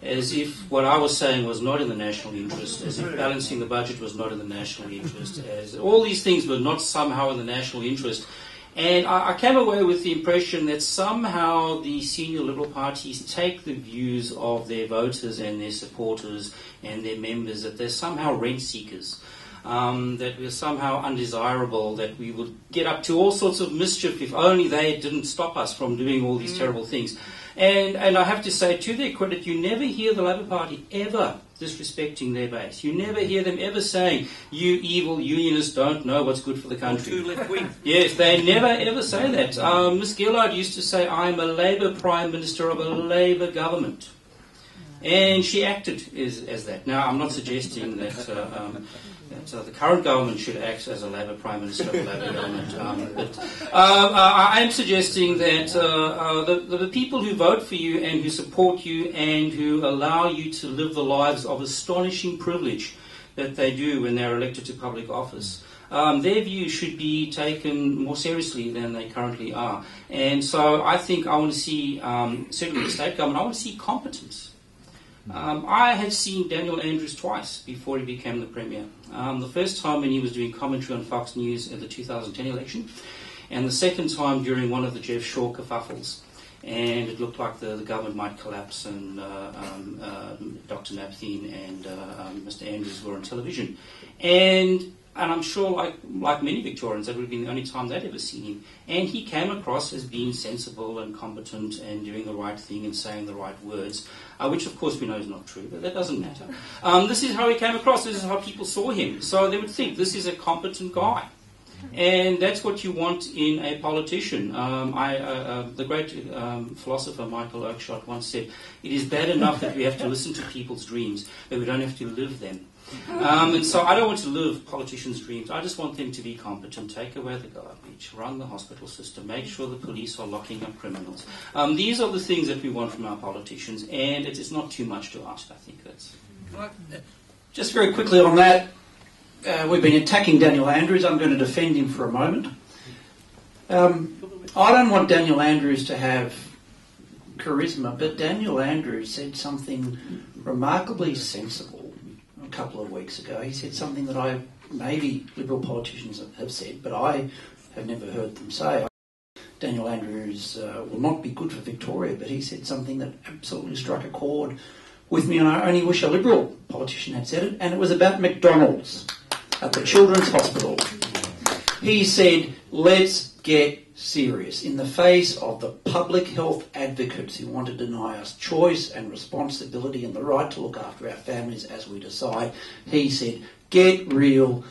As if what I was saying was not in the national interest, as if balancing the budget was not in the national interest, as all these things were not somehow in the national interest. And I came away with the impression that somehow the senior Liberal parties take the views of their voters and their supporters and their members, that they're somehow rent seekers, that we're somehow undesirable, that we would get up to all sorts of mischief if only they didn't stop us from doing all these terrible things. And I have to say, to their credit, you never hear the Labor Party ever disrespecting their base. You never hear them ever saying, "You evil unionists don't know what's good for the country." Too left-wing. Yes, they never ever say that. Miss Gillard used to say, "I'm a Labor Prime Minister of a Labor government." And she acted as that. Now, I'm not suggesting that that the current government should act as a Labor Prime Minister of the Labor government. I am suggesting that the people who vote for you and who support you and who allow you to live the lives of astonishing privilege that they do when they're elected to public office, their views should be taken more seriously than they currently are. And so I think I want to see, certainly the state government, I want to see competence. I had seen Daniel Andrews twice before he became the Premier. The first time when he was doing commentary on Fox News at the 2010 election, and the second time during one of the Jeff Shaw kerfuffles. And it looked like the government might collapse, and Dr. Napthine and Mr. Andrews were on television. And I'm sure, like many Victorians, that would have been the only time they'd ever seen him. And he came across as being sensible and competent and doing the right thing and saying the right words, which of course we know is not true, but that doesn't matter. This is how he came across, this is how people saw him. So they would think this is a competent guy. And that's what you want in a politician. The great philosopher Michael Oakeshott once said, "It is bad enough that we have to listen to people's dreams, but we don't have to live them." And so I don't want to live politicians' dreams. I just want them to be competent, take away the garbage, run the hospital system, make sure the police are locking up criminals. These are the things that we want from our politicians, and it is not too much to ask. I think that's... Just very quickly on that, we've been attacking Daniel Andrews. I'm going to defend him for a moment. I don't want Daniel Andrews to have charisma, but Daniel Andrews said something remarkably sensible a couple of weeks ago. He said something that maybe Liberal politicians have said, but I have never heard them say. Daniel Andrews will not be good for Victoria, but he said something that absolutely struck a chord with me, and I only wish a Liberal politician had said it, and it was about McDonald's at the Children's Hospital. He said, let's get serious. In the face of the public health advocates who want to deny us choice and responsibility and the right to look after our families as we decide, he said, get real.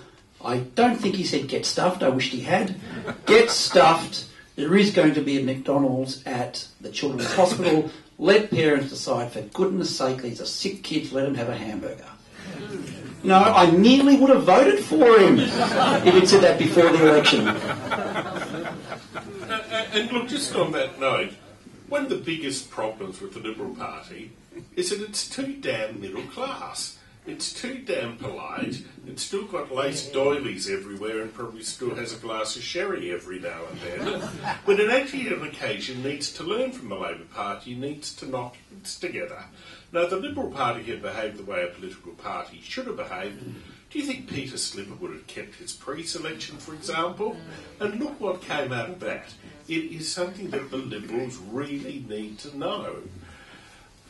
I don't think he said get stuffed. I wished he had. Get stuffed. There is going to be a McDonald's at the Children's Hospital. Let parents decide. For goodness sake, these are sick kids. Let them have a hamburger. No, I nearly would have voted for him if he'd said that before the election. And look, just on that note, one of the biggest problems with the Liberal Party is that it's too damn middle class. It's too damn polite. It's still got lace doilies everywhere and probably still has a glass of sherry every now and then. When it actually on occasion needs to learn from the Labor Party, needs to knock heads together. Now, the Liberal Party had behaved the way a political party should have behaved. Do you think Peter Slipper would have kept his pre-selection, for example? And look what came out of that. It is something that the Liberals really need to know.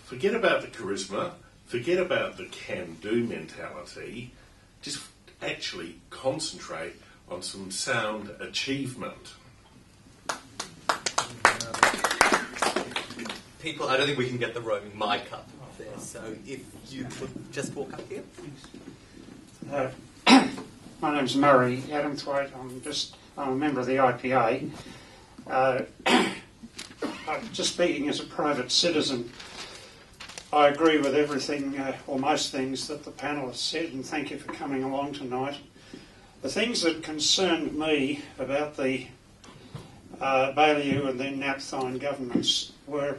Forget about the charisma. Forget about the can-do mentality. Just actually concentrate on some sound achievement. People, I don't think we can get the roaming mic up there, so if you would just walk up here. My name's Murray Adamthwaite. I'm a member of the IPA. Just speaking as a private citizen, I agree with everything, or most things, that the panel has said, and thank you for coming along tonight. The things that concerned me about the Baillieu and then Napthine governments were,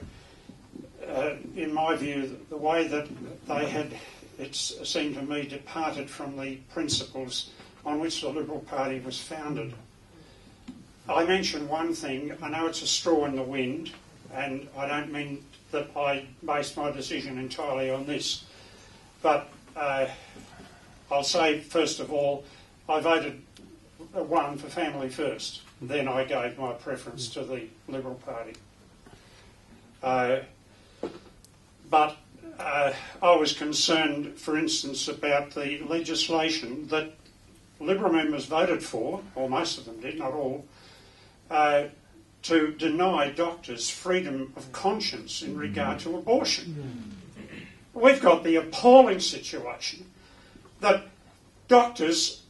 in my view, the way that they had, it seemed to me, departed from the principles on which the Liberal Party was founded. I mentioned one thing. I know it's a straw in the wind, and I don't mean that I based my decision entirely on this. But I'll say, first of all, I voted for Family First. Then I gave my preference to the Liberal Party. But I was concerned, for instance, about the legislation that Liberal members voted for, or most of them did, not all, to deny doctors freedom of conscience in regard to abortion. We've got the appalling situation that doctors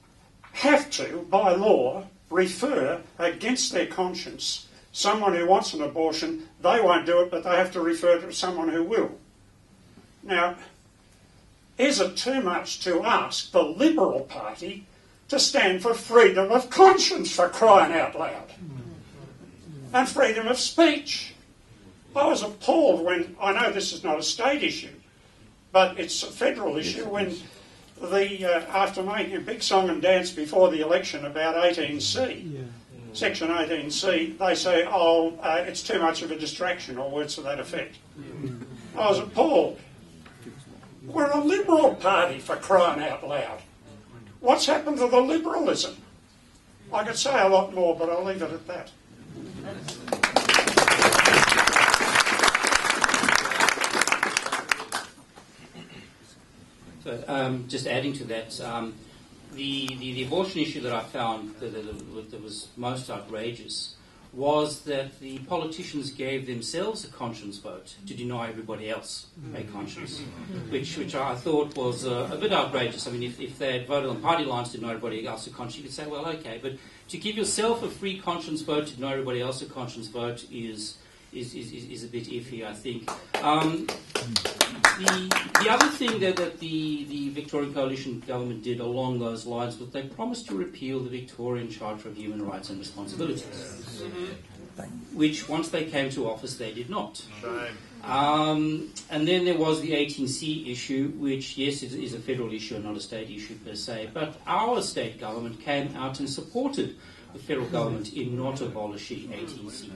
have to, by law, refer against their conscience someone who wants an abortion. They won't do it, but they have to refer to someone who will. Now, is it too much to ask the Liberal Party to stand for freedom of conscience, for crying out loud? And freedom of speech. I was appalled when, I know this is not a state issue, but it's a federal issue, when after making a big song and dance before the election about 18C, Section 18C, they say, it's too much of a distraction, or words to that effect. I was appalled. We're a Liberal Party, for crying out loud. What's happened to the liberalism? I could say a lot more, but I'll leave it at that. So, just adding to that, the abortion issue that I found that was most outrageous was that the politicians gave themselves a conscience vote to deny everybody else a conscience, which I thought was a bit outrageous. I mean, if they had voted on party lines to deny everybody else a conscience, you could say, well, okay, but to give yourself a free conscience vote to deny everybody else a conscience vote is a bit iffy, I think. The other thing that the Victorian Coalition government did along those lines was they promised to repeal the Victorian Charter of Human Rights and Responsibilities, which once they came to office they did not. And then there was the 18C issue, which, yes, is a federal issue and not a state issue per se, but our state government came out and supported the federal government in not abolishing 18C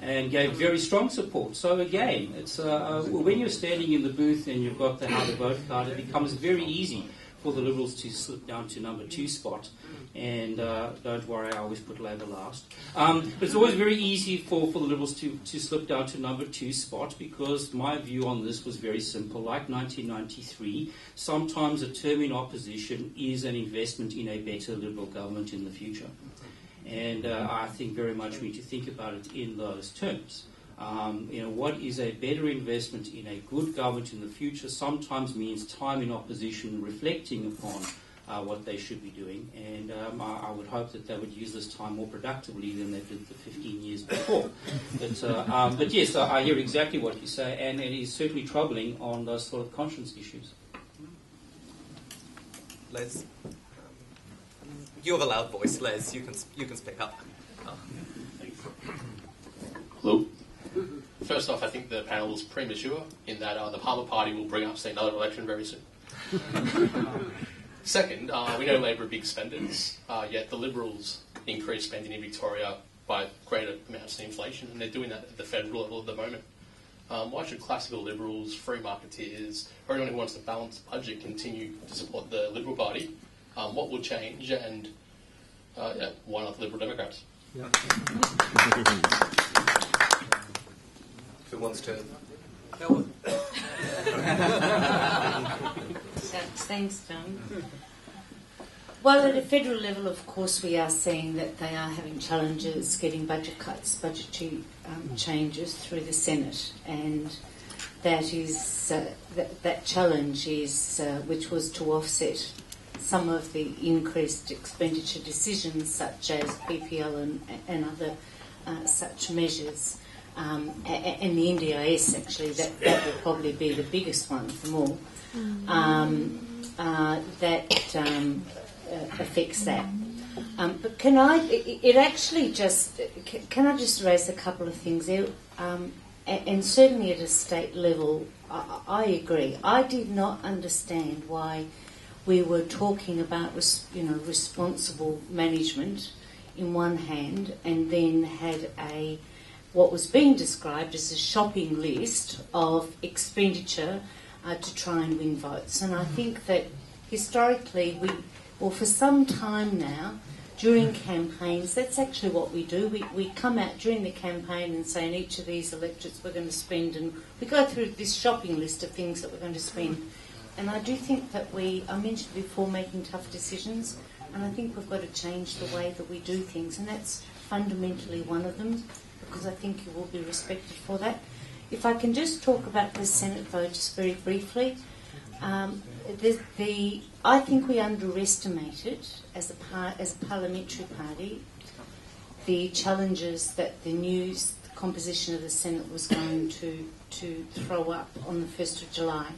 and gave very strong support. So again, it's when you're standing in the booth and you've got the how to vote card, it becomes very easy for the Liberals to slip down to number 2 spot. And don't worry, I always put Labor last. But it's always very easy for the Liberals to slip down to number 2 spot, because my view on this was very simple. Like 1993, sometimes a term in opposition is an investment in a better Liberal government in the future. And I think very much we need to think about it in those terms. What is a better investment in a good government in the future sometimes means time in opposition reflecting upon what they should be doing. And I would hope that they would use this time more productively than they did the 15 years before. But yes, I hear exactly what you say, and it is certainly troubling on those sort of conscience issues. Les? You have a loud voice, Les. You can speak up. Hello. First off, I think the panel is premature in that the Palmer Party will bring up another election very soon. Second, we know Labor are big spenders, yet the Liberals increase spending in Victoria by greater amounts than inflation, and they're doing that at the federal level at the moment. Why should classical Liberals, free marketeers, or anyone who wants a balanced budget continue to support the Liberal Party? What will change, and why not the Liberal Democrats? Yeah. Who wants to? Helen. Thanks, John. Well, at a federal level, of course, we are seeing that they are having challenges getting budget cuts, budgetary changes through the Senate, and that is that challenge is which was to offset some of the increased expenditure decisions, such as PPL and other such measures. And the NDIS, actually, that will probably be the biggest one of them all. That affects that. But can I just raise a couple of things there? And certainly at a state level, I agree. I did not understand why we were talking about responsible management in one hand, and then had what was being described as a shopping list of expenditure to try and win votes. And I think that historically, for some time now, during campaigns, that's actually what we do. We come out during the campaign and say in each of these electorates we're going to spend, and we go through this shopping list of things that we're going to spend. And I do think that I mentioned before, making tough decisions, and I think we've got to change the way that we do things, and that's fundamentally one of them, because I think you will be respected for that. If I can just talk about the Senate vote just very briefly, I think we underestimated, as a parliamentary party, the challenges that the composition of the Senate was going to throw up on the 1st of July.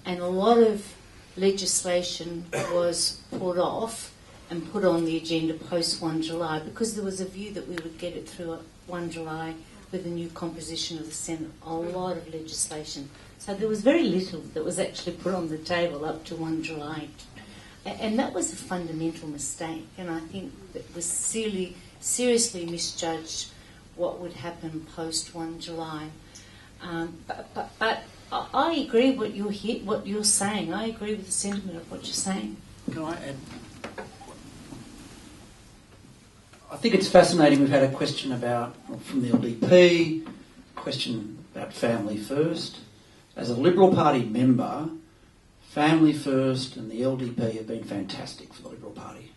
And a lot of legislation was put off and put on the agenda post 1 July because there was a view that we would get it through at 1 July with the new composition of the Senate, a lot of legislation. So there was very little that was actually put on the table up to 1 July. And that was a fundamental mistake, and I think that was seriously misjudged what would happen post 1 July. But I agree what you're saying. I agree with the sentiment of what you're saying. Can I add? I think it's fascinating. We've had a question from the LDP, question about Family First. As a Liberal Party member, Family First and the LDP have been fantastic for the Liberal Party.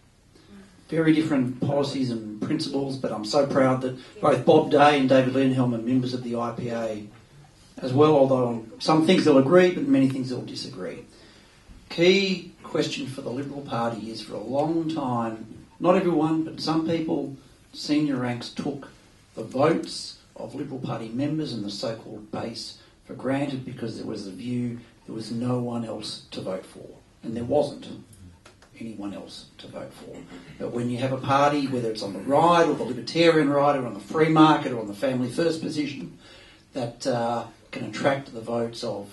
Very different policies and principles, but I'm so proud that both Bob Day and David Leenhelm are members of the IPA as well, although on some things they'll agree, but many things they'll disagree. Key question for the Liberal Party is, for a long time, not everyone, but some people, senior ranks, took the votes of Liberal Party members and the so-called base for granted because there was a view there was no one else to vote for. And there wasn't anyone else to vote for. But when you have a party, whether it's on the right or the libertarian right or on the free market or on the Family First position, that can attract the votes of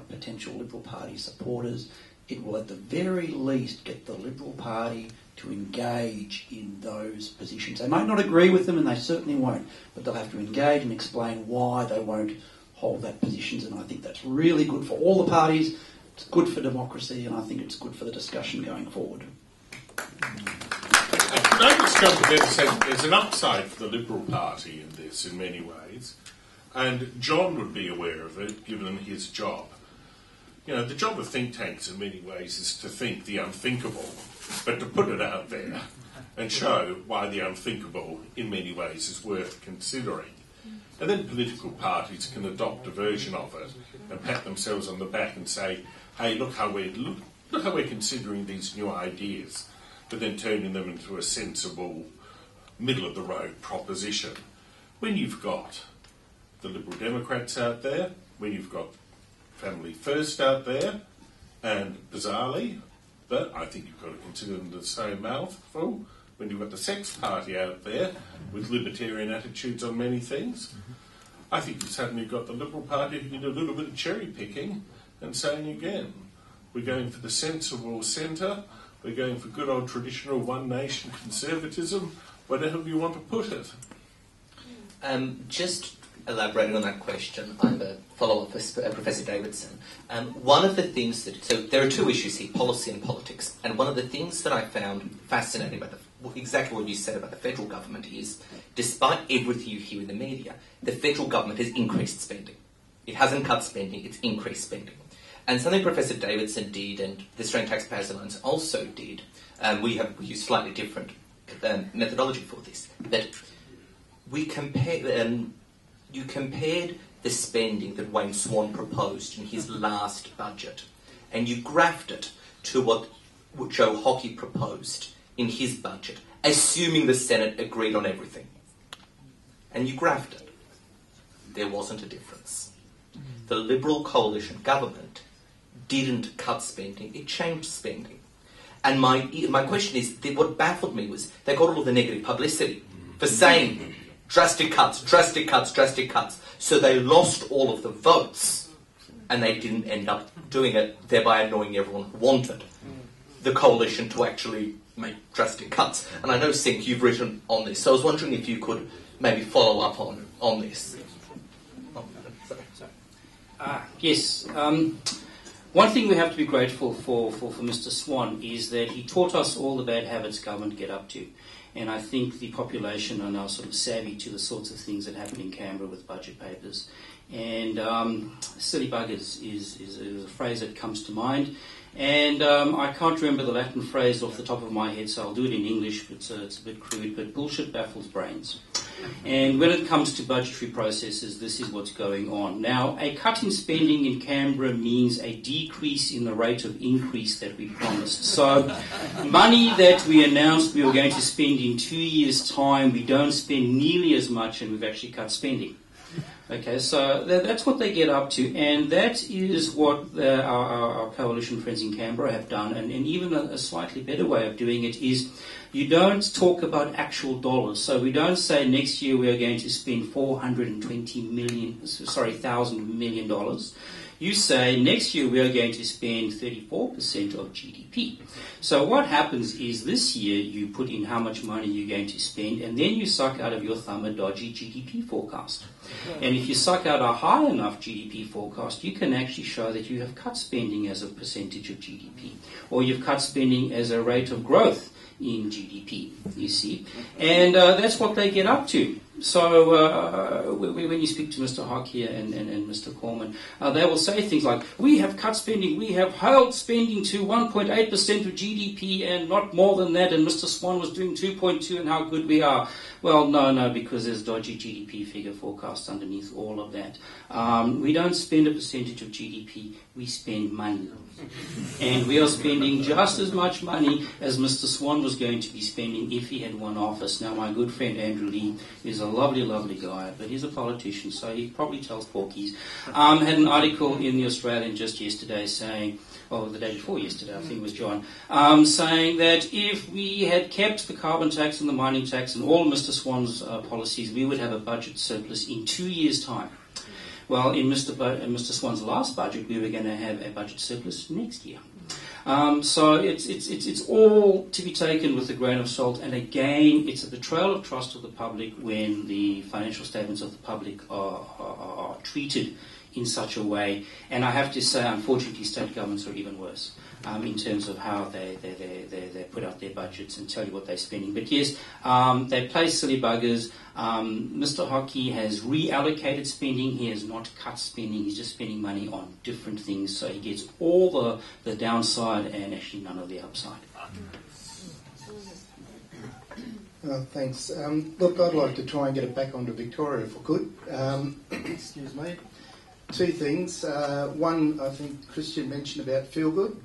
potential Liberal Party supporters, it will at the very least get the Liberal Party to engage in those positions. They might not agree with them, and they certainly won't, but they'll have to engage and explain why they won't hold that positions, and I think that's really good for all the parties. It's good for democracy, and I think it's good for the discussion going forward. Can I just jump in and say there's an upside for the Liberal Party in this in many ways, and John would be aware of it given his job. You know, the job of think tanks in many ways is to think the unthinkable, but to put it out there and show why the unthinkable in many ways is worth considering. And then political parties can adopt a version of it and pat themselves on the back and say, hey, look how we're considering these new ideas, but then turning them into a sensible, middle-of-the-road proposition. When you've got the Liberal Democrats out there, when you've got Family First out there, and bizarrely, but I think you've got to consider them the same mouthful, when you've got the Sex Party out there with libertarian attitudes on many things, I think you've suddenly got the Liberal Party who can do a little bit of cherry picking and saying again, we're going for the sensible centre, we're going for good old traditional one nation conservatism, whatever you want to put it. Just elaborating on that question, I'm a follow-up for Professor Davidson. One of the things so there are two issues here, policy and politics, and one of the things that I found fascinating about exactly what you said about the federal government is, despite everything you hear in the media, the federal government has increased spending. It hasn't cut spending, it's increased spending. And something Professor Davidson did, and the Australian Taxpayers Alliance also did, we use slightly different methodology for this, that we you compared the spending that Wayne Swan proposed in his last budget, and you graphed it to what Joe Hockey proposed in his budget, assuming the Senate agreed on everything. And you graphed it. There wasn't a difference. The Liberal coalition government didn't cut spending, it changed spending. And my question is, what baffled me was they got all of the negative publicity for saying drastic cuts, drastic cuts, drastic cuts. So they lost all of the votes, and they didn't end up doing it, thereby annoying everyone who wanted the coalition to actually make drastic cuts. And I know, Sink, you've written on this, so I was wondering if you could maybe follow up on this. Yes. One thing we have to be grateful for Mr. Swan is that he taught us all the bad habits government get up to. And I think the population are now sort of savvy to the sorts of things that happen in Canberra with budget papers. And silly buggers is a phrase that comes to mind. And I can't remember the Latin phrase off the top of my head, so I'll do it in English, but it's a bit crude, but bullshit baffles brains. And when it comes to budgetary processes, this is what's going on. Now, a cut in spending in Canberra means a decrease in the rate of increase that we promised. So, money that we announced we were going to spend in 2 years' time, we don't spend nearly as much, and we've actually cut spending. Okay, so that's what they get up to, and that is what our coalition friends in Canberra have done. And even a slightly better way of doing it is you don't talk about actual dollars. So we don't say next year we are going to spend $420 million. You say next year we are going to spend 34% of GDP. So what happens is this year you put in how much money you're going to spend, and then you suck out of your thumb a dodgy GDP forecast. And if you suck out a high enough GDP forecast, you can actually show that you have cut spending as a percentage of GDP, or you've cut spending as a rate of growth in GDP, you see. And that's what they get up to. So when you speak to Mr. Hockey and Mr. Cormann, they will say things like, we have cut spending, we have held spending to 1.8% of GDP and not more than that, and Mr. Swan was doing 2.2 and how good we are. Well, no, because there's dodgy GDP figure forecasts underneath all of that. We don't spend a percentage of GDP, we spend money. And we are spending just as much money as Mr. Swan was going to be spending if he had won office. Now, my good friend Andrew Lee is a lovely, lovely guy, but he's a politician, so he probably tells porkies. Had an article in The Australian just yesterday saying, or the day before yesterday, I think it was John, saying that if we had kept the carbon tax and the mining tax and all Mr. Swan's policies, we would have a budget surplus in 2 years' time. Well, in Mr. Swan's last budget, we were going to have a budget surplus next year. So it's all to be taken with a grain of salt. And again, it's a betrayal of trust of the public when the financial statements of the public are treated in such a way. And I have to say, unfortunately, state governments are even worse in terms of how they put out their budgets and tell you what they're spending. But yes, they play silly buggers. Mr. Hockey has reallocated spending. He has not cut spending. He's just spending money on different things. So he gets all the downside and actually none of the upside. Thanks. Look, I'd like to try and get it back onto Victoria if I could. Excuse me. Two things. One, I think Christian mentioned about feel good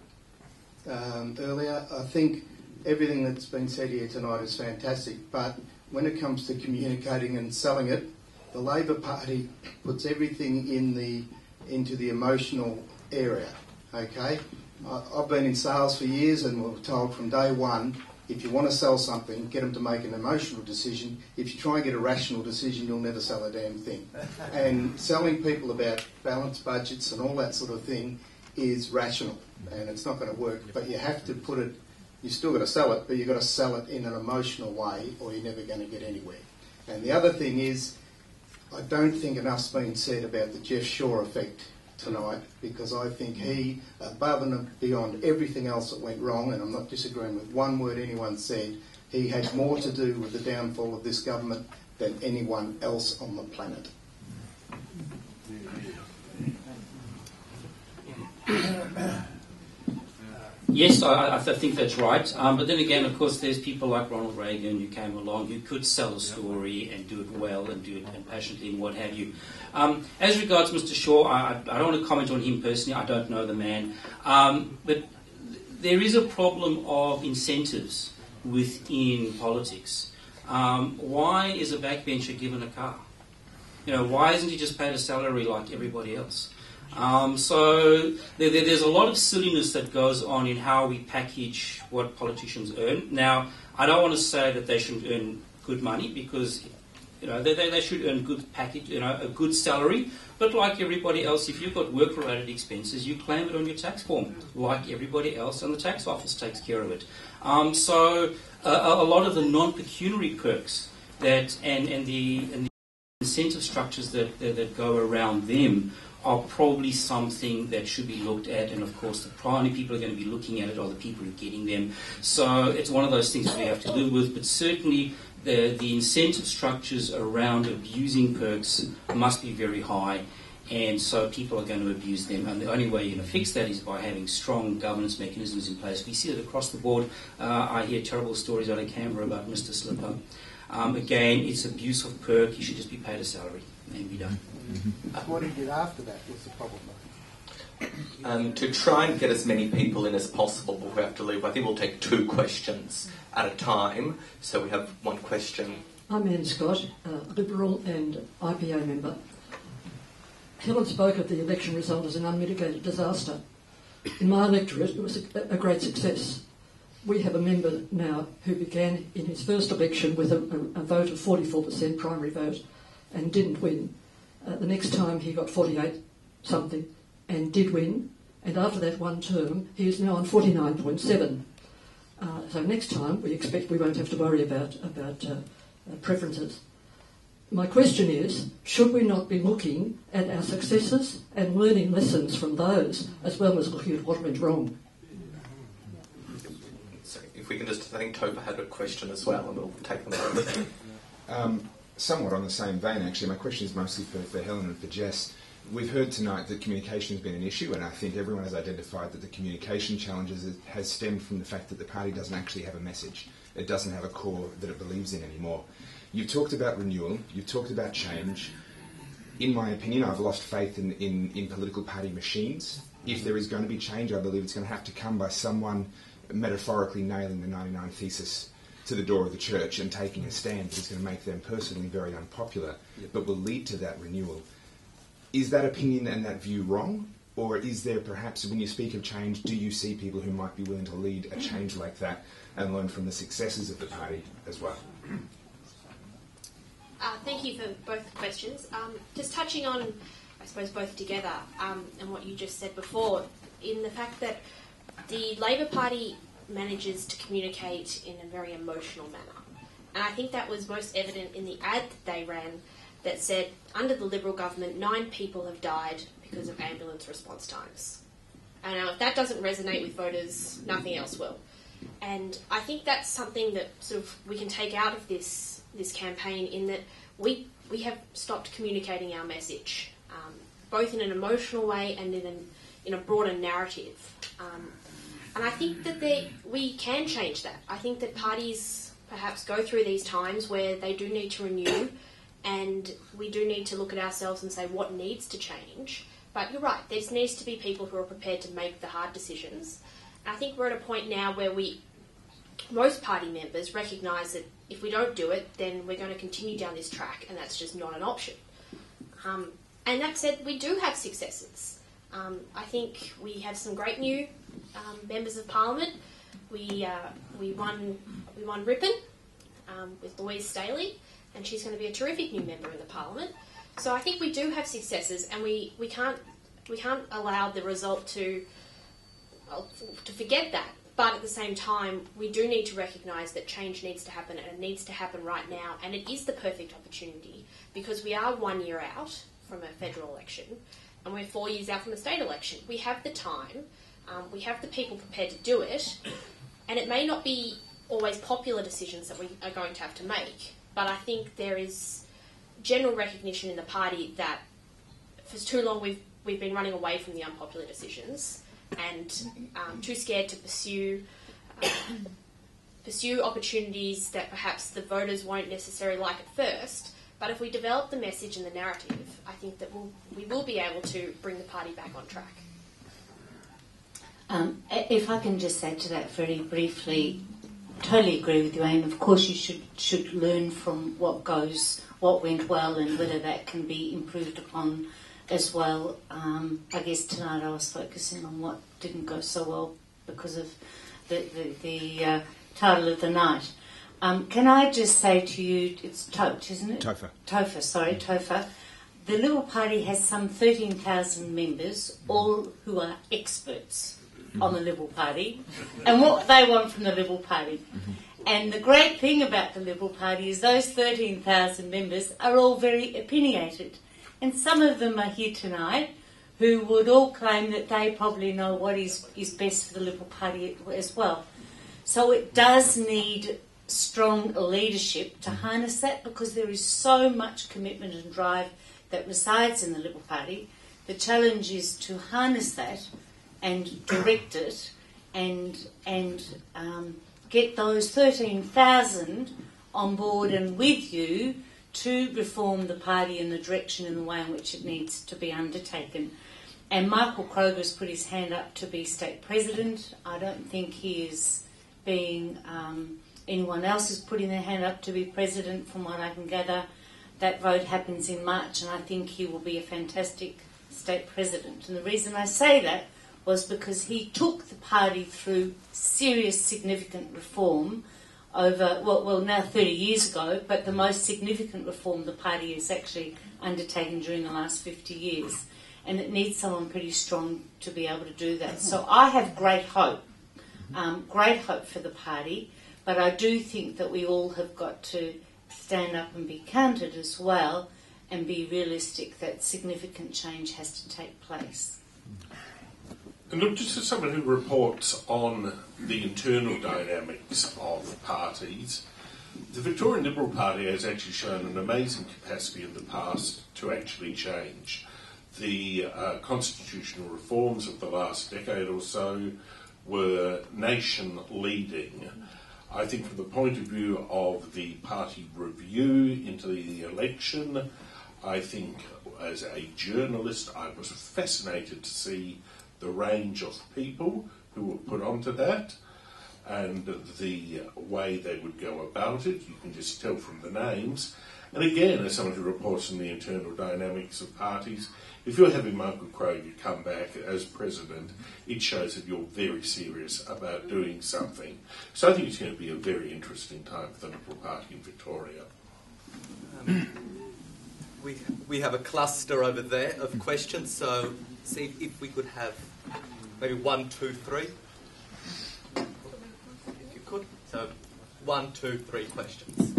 earlier. I think everything that's been said here tonight is fantastic, but when it comes to communicating and selling it, the Labor Party puts everything into the emotional area. Okay, I've been in sales for years, and we were told from day one, if you want to sell something, get them to make an emotional decision. If you try and get a rational decision, you'll never sell a damn thing. And selling people about balanced budgets and all that sort of thing is rational, and it's not going to work. But you have to put it, you've still got to sell it, but you've got to sell it in an emotional way, or you're never going to get anywhere. And the other thing is, I don't think enough's been said about the Jeff Shaw effect tonight, because I think he, above and beyond everything else that went wrong, and I'm not disagreeing with one word anyone said, he had more to do with the downfall of this government than anyone else on the planet. Yes, I think that's right. But then again, of course, there's people like Ronald Reagan who came along who could sell a story and do it well and do it passionately and what have you. As regards Mr. Shaw, I don't want to comment on him personally. I don't know the man. But there is a problem of incentives within politics. Why is a backbencher given a car? Why isn't he just paid a salary like everybody else? So there's a lot of silliness that goes on in how we package what politicians earn. Now, I don't want to say that they shouldn't earn good money, because they should earn good package, a good salary. But like everybody else, if you've got work-related expenses, you claim it on your tax form, like everybody else, and the tax office takes care of it. So a lot of the non-pecuniary perks and the incentive structures that go around them are probably something that should be looked at, and of course the primary people are going to be looking at it are the people who are getting them. So it's one of those things that we have to live with, but certainly the incentive structures around abusing perks must be very high, and so people are going to abuse them, and the only way you're going to fix that is by having strong governance mechanisms in place. We see it across the board. I hear terrible stories out of Canberra about Mr. Slipper. Again, it's abuse of perk. He should just be paid a salary and be done. What he did after that was the problem. To try and get as many people in as possible before we have to leave, I think we'll take 2 questions at a time. So we have one question. I'm Anne Scott, Liberal and IPA member. Helen spoke of the election result as an unmitigated disaster. In my electorate, it was a great success. We have a member now who began in his first election with a vote of 44% primary vote and didn't win. The next time he got 48 something and did win, and after that one term he is now on 49.7. So next time we expect we won't have to worry about preferences. My question is, should we not be looking at our successes and learning lessons from those, as well as looking at what went wrong? So if we can just, I think Topher had a question as well, and we'll take them over. Somewhat on the same vein, actually. My question is mostly for Helen and for Jess. We've heard tonight that communication has been an issue, and I think everyone has identified that the communication challenges has stemmed from the fact that the party doesn't actually have a message. It doesn't have a core that it believes in anymore. You've talked about renewal, you've talked about change. In my opinion, I've lost faith in political party machines. If there is going to be change, I believe it's going to have to come by someone metaphorically nailing the 99 Thesis to the door of the church and taking a stand that is going to make them personally very unpopular, but will lead to that renewal. Is that opinion and that view wrong? Or is there perhaps, when you speak of change, do you see people who might be willing to lead a change like that and learn from the successes of the party as well? Thank you for both questions. Just touching on, I suppose, both together and what you just said before, in the fact that the Labor Party manages to communicate in a very emotional manner. And I think that was most evident in the ad that they ran that said, under the Liberal government, 9 people have died because of ambulance response times. And now if that doesn't resonate with voters, nothing else will. And I think that's something that sort of we can take out of this campaign, in that we have stopped communicating our message, both in an emotional way and in a broader narrative. And I think that we can change that. I think that parties perhaps go through these times where they do need to renew, and we do need to look at ourselves and say what needs to change. But you're right, there needs to be people who are prepared to make the hard decisions. And I think we're at a point now where most party members recognise that if we don't do it, then we're going to continue down this track, and that's just not an option. And that said, we do have successes. I think we have some great new members of Parliament. We won Ripon with Louise Staley, and she's going to be a terrific new member of the Parliament. So I think we do have successes, and we can't allow the result to forget that. But at the same time, we do need to recognise that change needs to happen, and it needs to happen right now. And it is the perfect opportunity, because we are 1 year out from a federal election, and we're 4 years out from a state election. We have the time, we have the people prepared to do it, and it may not be always popular decisions that we are going to have to make. But I think there is general recognition in the party that for too long we've been running away from the unpopular decisions, and too scared to pursue opportunities that perhaps the voters won't necessarily like at first. But if we develop the message and the narrative, I think that we will be able to bring the party back on track. If I can just add to that very briefly, totally agree with you, Aim. Of course, you should learn from what went well, and whether that can be improved upon as well. I guess tonight I was focusing on what didn't go so well because of the title of the night. Can I just say to you, it's Tote, isn't it? Topher. The Liberal Party has some 13,000 members, all who are experts on the Liberal Party and what they want from the Liberal Party. And the great thing about the Liberal Party is those 13,000 members are all very opinionated. And some of them are here tonight who would all claim that they probably know what is best for the Liberal Party as well. So it does need strong leadership to harness that, because there is so much commitment and drive that resides in the Liberal Party. The challenge is to harness that and direct it and get those 13,000 on board and with you to reform the party in the direction and the way in which it needs to be undertaken. And Michael Kroger's put his hand up to be state president. I don't think he is being... anyone else is putting their hand up to be president, from what I can gather. That vote happens in March, and I think he will be a fantastic state president. And the reason I say that was because he took the party through serious, significant reform over, well, now 30 years ago, but the most significant reform the party has actually undertaken during the last 50 years. And it needs someone pretty strong to be able to do that. So I have great hope for the party, but I do think that we all have got to stand up and be counted as well and be realistic that significant change has to take place. And look, just as someone who reports on the internal dynamics of parties, the Victorian Liberal Party has actually shown an amazing capacity in the past to actually change. The constitutional reforms of the last decade or so were nation-leading. I think from the point of view of the party review into the election, I think as a journalist I was fascinated to see the range of people who were put onto that and the way they would go about it. You can just tell from the names. And again, as someone who reports on the internal dynamics of parties, if you're having Michael Kroger come back as president, it shows that you're very serious about doing something. So I think it's going to be a very interesting time for the Liberal Party in Victoria. We have a cluster over there of questions, so see if we could have maybe 1, 2, 3. If you could. So 1, 2, 3 questions.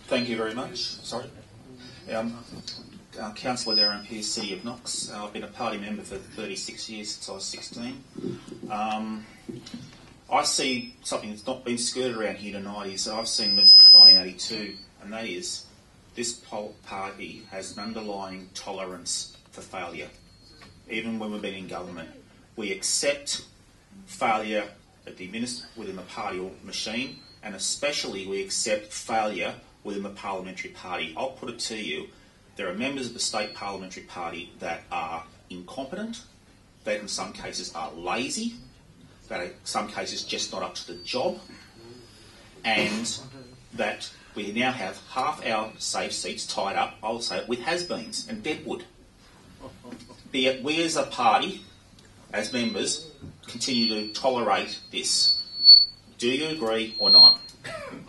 Thank you very much. Sorry. Councillor Darren Pearce, City of Knox. I've been a party member for 36 years since I was 16. I see something that's not been skirted around here tonight is I've seen since 1982, and that is this party has an underlying tolerance for failure. Even when we've been in government, we accept failure within the party or machine, and especially we accept failure within the parliamentary party. I'll put it to you, there are members of the state parliamentary party that are incompetent, that in some cases are lazy, that in some cases just not up to the job, and that we now have half our safe seats tied up, I'll say it, with has-beens and deadwood. Yet we as a party, as members, continue to tolerate this. Do you agree or not?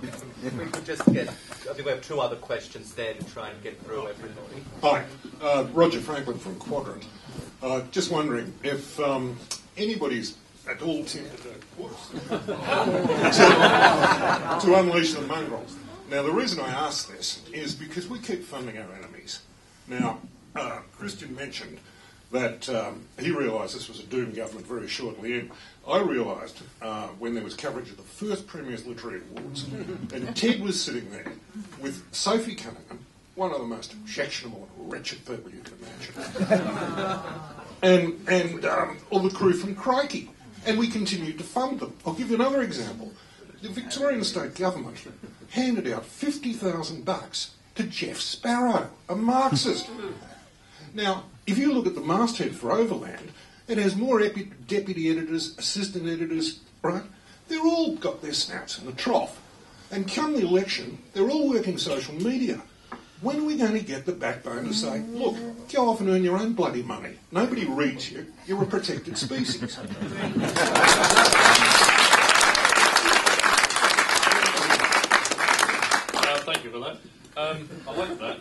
If we could just get, I think we have 2 other questions there to try and get through everybody. Hi, Roger Franklin from Quadrant. Just wondering if anybody's at all tempted to unleash the mongrels. Now, the reason I ask this is because we keep funding our enemies. Now, Christian mentioned that he realised this was a doomed government very shortly in. I realised when there was coverage of the first Premier's Literary Awards, and Ted was sitting there with Sophie Cunningham, one of the most objectionable and wretched people you can imagine, and all the crew from Crikey. And we continued to fund them. I'll give you another example. The Victorian state government handed out $50,000 to Jeff Sparrow, a Marxist. Now, if you look at the masthead for Overland, it has more deputy editors, assistant editors, right? They're all got their snouts in the trough. And come the election, they're all working social media. When are we going to get the backbone to say, look, go off and earn your own bloody money. Nobody reads you. You're a protected species. Thank you for that. I like that.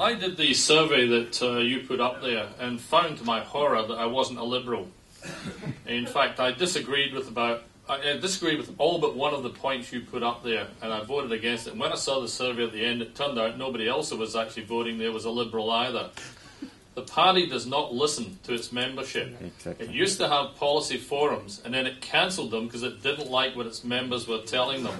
I did the survey that you put up there and found to my horror that I wasn't a Liberal. In fact, I disagreed with all but one of the points you put up there, and I voted against it. And when I saw the survey at the end, it turned out nobody else who was actually voting there was a Liberal either. The party does not listen to its membership. Exactly. It used to have policy forums, and then it cancelled them because it didn't like what its members were telling them.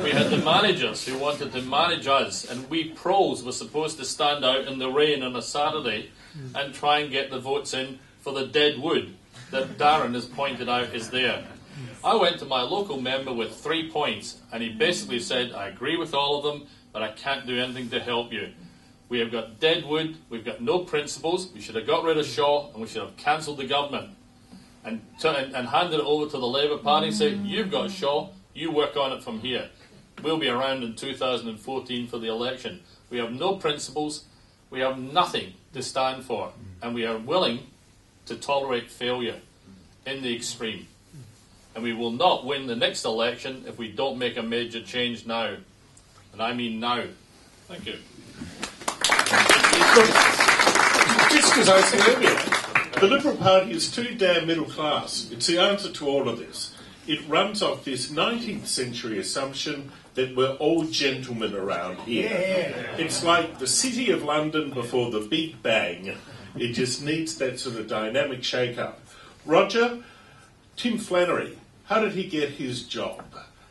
We had the managers who wanted to manage us, and we pros were supposed to stand out in the rain on a Saturday and try and get the votes in for the dead wood that Darren has pointed out is there. I went to my local member with 3 points, and he basically said, I agree with all of them, but I can't do anything to help you. We have got dead wood, we've got no principles, we should have got rid of Shaw, and we should have cancelled the government and handed it over to the Labour Party and said, you've got Shaw, you work on it from here. We'll be around in 2014 for the election. We have no principles, We have nothing to stand for, and we are willing to tolerate failure in the extreme. And we will not win the next election if we don't make a major change now. And I mean now. Thank you. Just as I said earlier, the Liberal Party is too damn middle class. It's the answer to all of this. It runs off this 19th century assumption that we're all gentlemen around here. It's like the City of London before the Big Bang. It just needs that sort of dynamic shake-up. Roger, Tim Flannery, how did he get his job?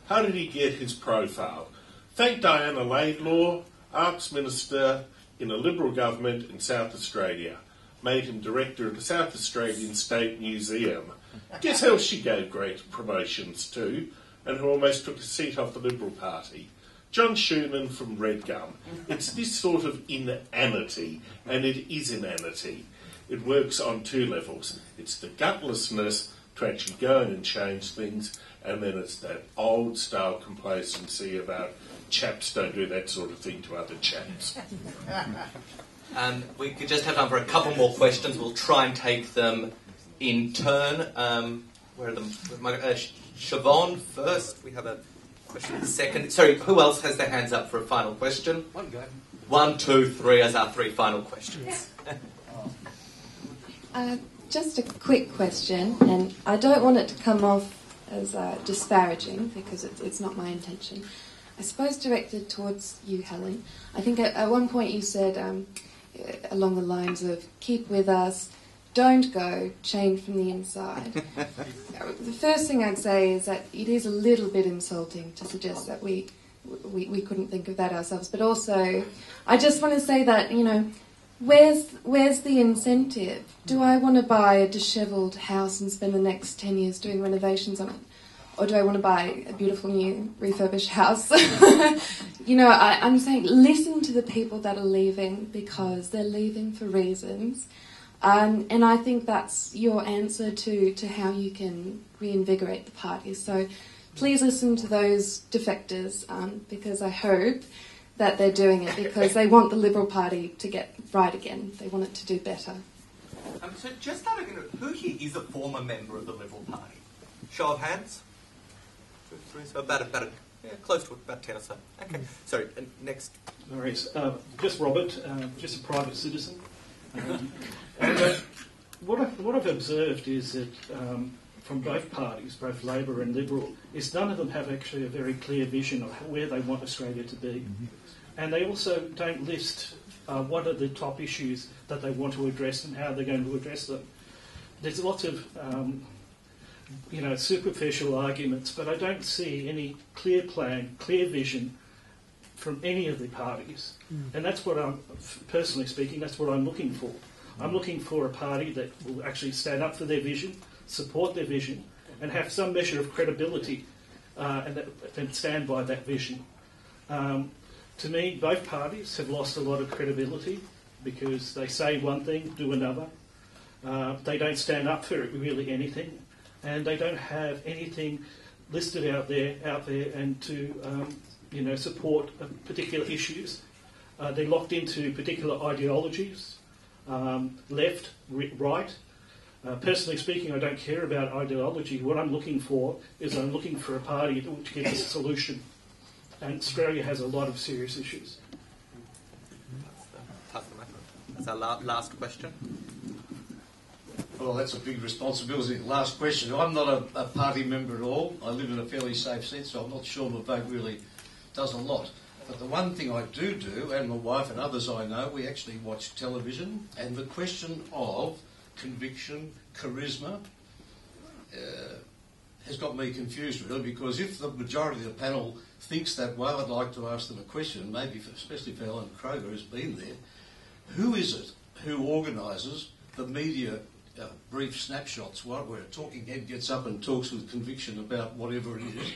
How did he get his profile? Thank Diana Laidlaw, Arts Minister in a Liberal government in South Australia. Made him director of the South Australian State Museum. Guess who else she gave great promotions to, and who almost took a seat off the Liberal Party? John Schumann from Redgum. It's this sort of inanity, and it is inanity. It works on two levels. It's the gutlessness to actually go in and change things, and then it's that old-style complacency about chaps don't do that sort of thing to other chaps. We could just have time for a couple more questions. We'll try and take them in turn. Where are them? Siobhan first. We have a question second. Sorry, who else has their hands up for a final question? One go. 1, 2, 3 as our 3 final questions. Just a quick question, and I don't want it to come off as disparaging because it's not my intention. I suppose directed towards you, Helen. I think at one point you said along the lines of keep with us, don't go, change from the inside. The first thing I'd say is that it is a little bit insulting to suggest that we couldn't think of that ourselves. But also, I just want to say that, you know, where's the incentive? Do I want to buy a dishevelled house and spend the next 10 years doing renovations on it? Or do I want to buy a beautiful new refurbished house? You know, I'm saying listen to the people that are leaving because they're leaving for reasons. And I think that's your answer to how you can reinvigorate the party. So please listen to those defectors because I hope that they're doing it because they want the Liberal Party to get right again. They want it to do better. So just out of who here is a former member of the Liberal Party? Show of hands. 2, 3, so about close to about 10 or so. Okay. Sorry. Next. No worries. Just Robert, just a private citizen. What I've observed is that from both parties, both Labor and Liberal, is none of them have actually a very clear vision of where they want Australia to be. And they also don't list what are the top issues that they want to address and how they're going to address them. There's lots of superficial arguments, but I don't see any clear plan, clear vision from any of the parties. And that's what I'm, personally speaking, that's what I'm looking for. I'm looking for a party that will actually stand up for their vision, support their vision, and have some measure of credibility and stand by that vision. To me, both parties have lost a lot of credibility because they say one thing, do another. They don't stand up for really anything, and they don't have anything listed out there and to support particular issues. They're locked into particular ideologies, left, right. Personally speaking, I don't care about ideology. What I'm looking for is I'm looking for a party which gives us a solution. And Australia has a lot of serious issues. That's our last question. Well, that's a big responsibility. Last question. I'm not a party member at all. I live in a fairly safe seat, so I'm not sure my vote really does a lot. But the one thing I do, and my wife and others I know, we actually watch television, and the question of conviction, charisma, has got me confused really, because if the majority of the panel thinks that way, I'd like to ask them a question, maybe especially for Helen Kroger who's been there. Who is it who organises the media brief snapshots where a talking head gets up and talks with conviction about whatever it is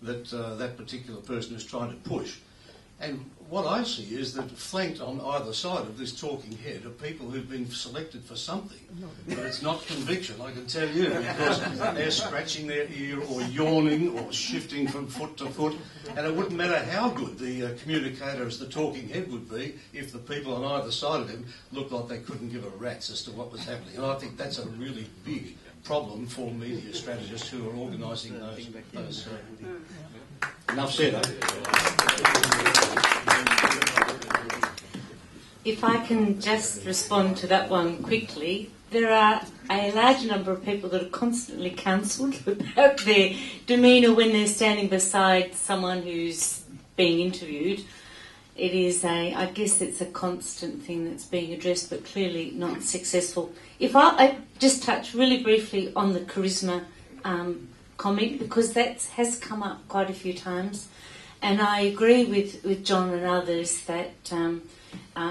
that that particular person is trying to push? And what I see is that flanked on either side of this talking head are people who've been selected for something, but it's not conviction, I can tell you, because they're scratching their ear or yawning or shifting from foot to foot, and it wouldn't matter how good the communicator as the talking head would be if the people on either side of him looked like they couldn't give a rat's as to what was happening. And I think that's a really big problem for media strategists who are organising those. Enough said. If I can just respond to that one quickly, there are a large number of people that are constantly counselled about their demeanour when they're standing beside someone who's being interviewed. It is I guess it's a constant thing that's being addressed, but clearly not successful. If I just touch really briefly on the charisma comment, because that has come up quite a few times, and I agree with John and others that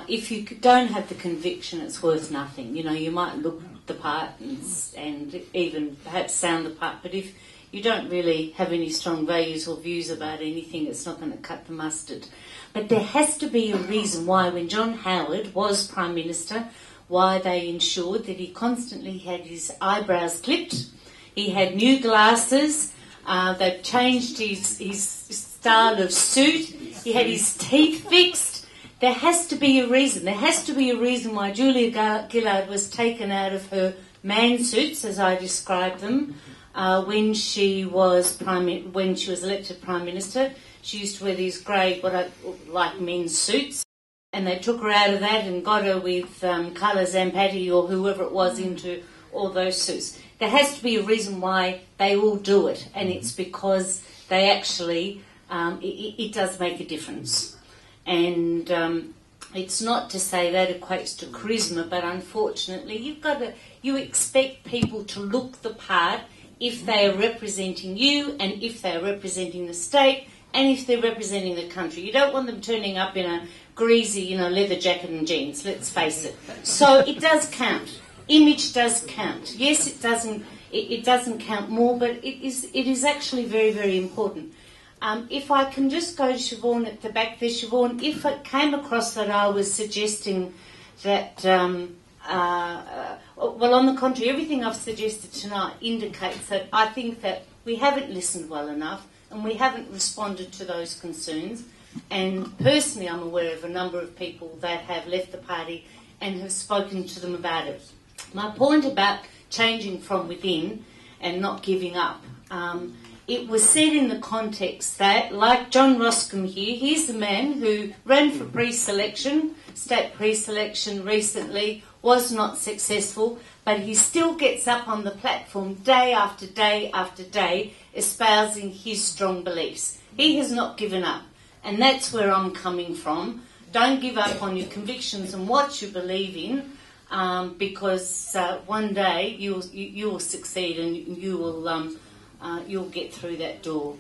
if you don't have the conviction, it's worth nothing. You know, you might look the part and even perhaps sound the part, but if you don't really have any strong values or views about anything, it's not going to cut the mustard. But there has to be a reason why, when John Howard was Prime Minister, why they ensured that he constantly had his eyebrows clipped, he had new glasses, they've changed his style of suit, he had his teeth fixed. There has to be a reason. There has to be a reason why Julia Gillard was taken out of her man suits, as I described them, when she was elected Prime Minister. She used to wear these grey, like men's suits, and they took her out of that and got her with Carla Zampatti or whoever it was into all those suits. There has to be a reason why they all do it, and it's because they actually, it does make a difference. And it's not to say that equates to charisma, but unfortunately you expect people to look the part if they are representing you and if they are representing the state and if they're representing the country. You don't want them turning up in a greasy, leather jacket and jeans, let's face it. So it does count. Image does count. Yes, it doesn't count more, but it is actually very, very important. If I can just go to Siobhan at the back there, Siobhan, if it came across that I was suggesting that, well, on the contrary, everything I've suggested tonight indicates that I think that we haven't listened well enough and we haven't responded to those concerns. And personally, I'm aware of a number of people that have left the party and have spoken to them about it. My point about changing from within and not giving up, it was said in the context that, like John Roskam here, he's the man who ran for pre-selection, state pre-selection recently, was not successful, but he still gets up on the platform day after day after day espousing his strong beliefs. He has not given up, and that's where I'm coming from. Don't give up on your convictions and what you believe in, because one day you will succeed and you'll get through that door.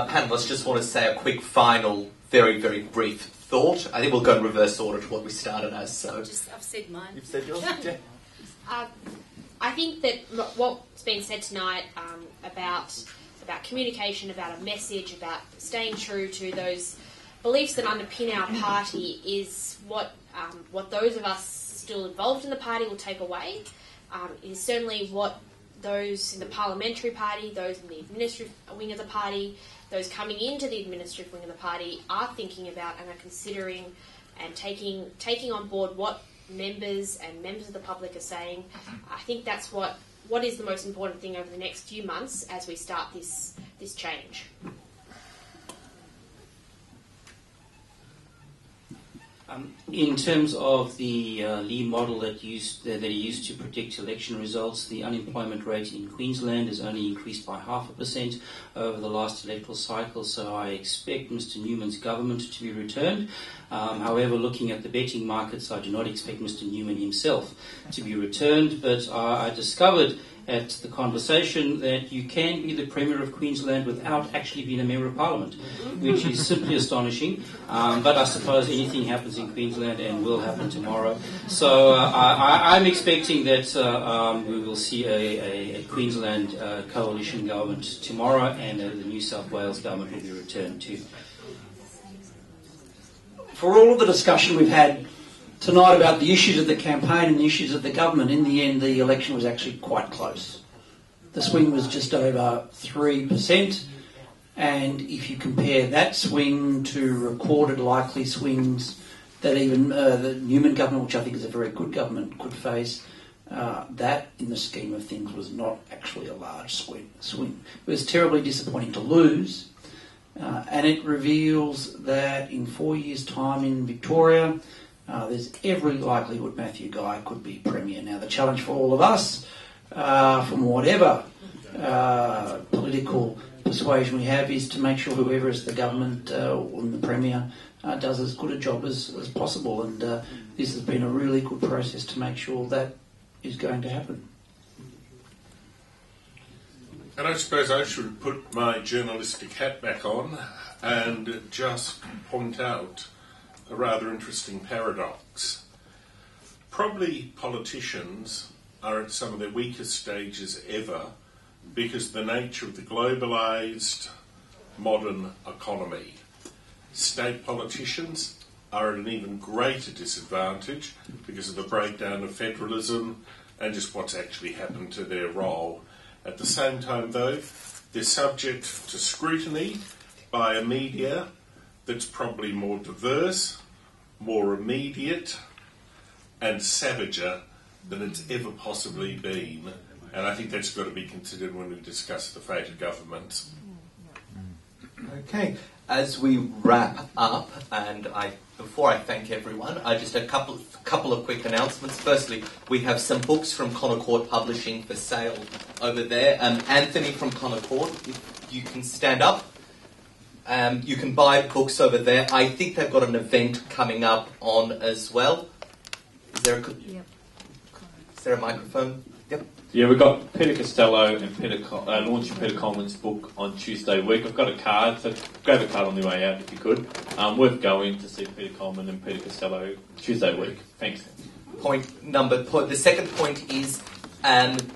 Panellists just want to say a quick final, very, very brief thought. I think we'll go in reverse order to what we started as. So I've said mine. You've said yours? Yeah. I think that what's been said tonight about communication, about a message, about staying true to those beliefs that underpin our party is what those of us still involved in the party will take away. Is certainly what those in the parliamentary party, those in the administrative wing of the party, those coming into the administrative wing of the party are thinking about and are considering and taking on board what members of the public are saying. I think that's what is the most important thing over the next few months as we start this change. In terms of the Lee model that he used to predict election results, the unemployment rate in Queensland has only increased by 0.5% over the last electoral cycle, so I expect Mr Newman's government to be returned. However, looking at the betting markets, I do not expect Mr Newman himself to be returned, but I discovered at the conversation that you can be the Premier of Queensland without actually being a Member of Parliament, which is simply astonishing. But I suppose anything happens in Queensland and will happen tomorrow. So I'm expecting that we will see a Queensland coalition government tomorrow, and the New South Wales government will be returned to. For all of the discussion we've had tonight about the issues of the campaign and the issues of the government, in the end the election was actually quite close. The swing was just over 3%, and if you compare that swing to recorded likely swings that even the Newman government, which I think is a very good government, could face, that in the scheme of things was not actually a large swing. It was terribly disappointing to lose, and it reveals that in 4 years' time in Victoria, there's every likelihood Matthew Guy could be Premier. Now, the challenge for all of us, from whatever political persuasion we have, is to make sure whoever is the government and the Premier does as good a job as possible. And this has been a really good process to make sure that is going to happen. And I suppose I should put my journalistic hat back on and just point out a rather interesting paradox. Probably politicians are at some of their weakest stages ever because of the nature of the globalised modern economy. State politicians are at an even greater disadvantage because of the breakdown of federalism and just what's actually happened to their role. At the same time, though, they're subject to scrutiny by a media that's probably more diverse, more immediate, and savager than it's ever possibly been. And I think that's got to be considered when we discuss the fate of government. Okay, as we wrap up, and before I thank everyone, just a couple of quick announcements. Firstly, we have some books from Connor Court Publishing for sale over there. Anthony from Connor Court, if you can stand up. You can buy books over there. I think they've got an event coming up on as well. Is there a microphone? Yep. Yeah, we've got Peter Costello and launching Peter Coleman's book on Tuesday week. I've got a card, so grab a card on the way out if you could. Worth going to see Peter Coleman and Peter Costello Tuesday week. Thanks. The second point is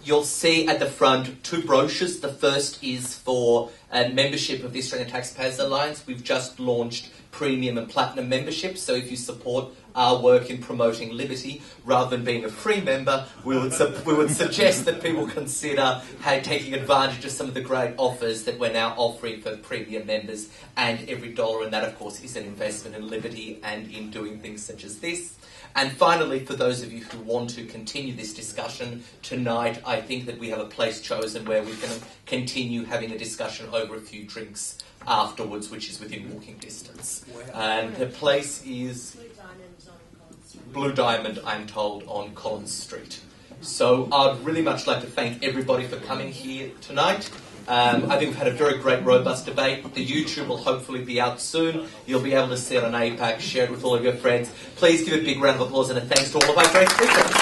you'll see at the front 2 brochures. The first is for membership of the Australian Taxpayers Alliance. We've just launched premium and platinum membership, so if you support our work in promoting liberty rather than being a free member, we would suggest that people consider taking advantage of some of the great offers that we're now offering for premium members, and every dollar in that, of course, is an investment in liberty and in doing things such as this. And finally, for those of you who want to continue this discussion tonight, I think that we have a place chosen where we can continue having a discussion over a few drinks afterwards, which is within walking distance. And the place is Blue Diamond, I'm told, on Collins Street. So I'd really much like to thank everybody for coming here tonight. I think we've had a very great, robust debate. The YouTube will hopefully be out soon. You'll be able to see it on APAC, share it with all of your friends. Please give a big round of applause and a thanks to all of our great speakers.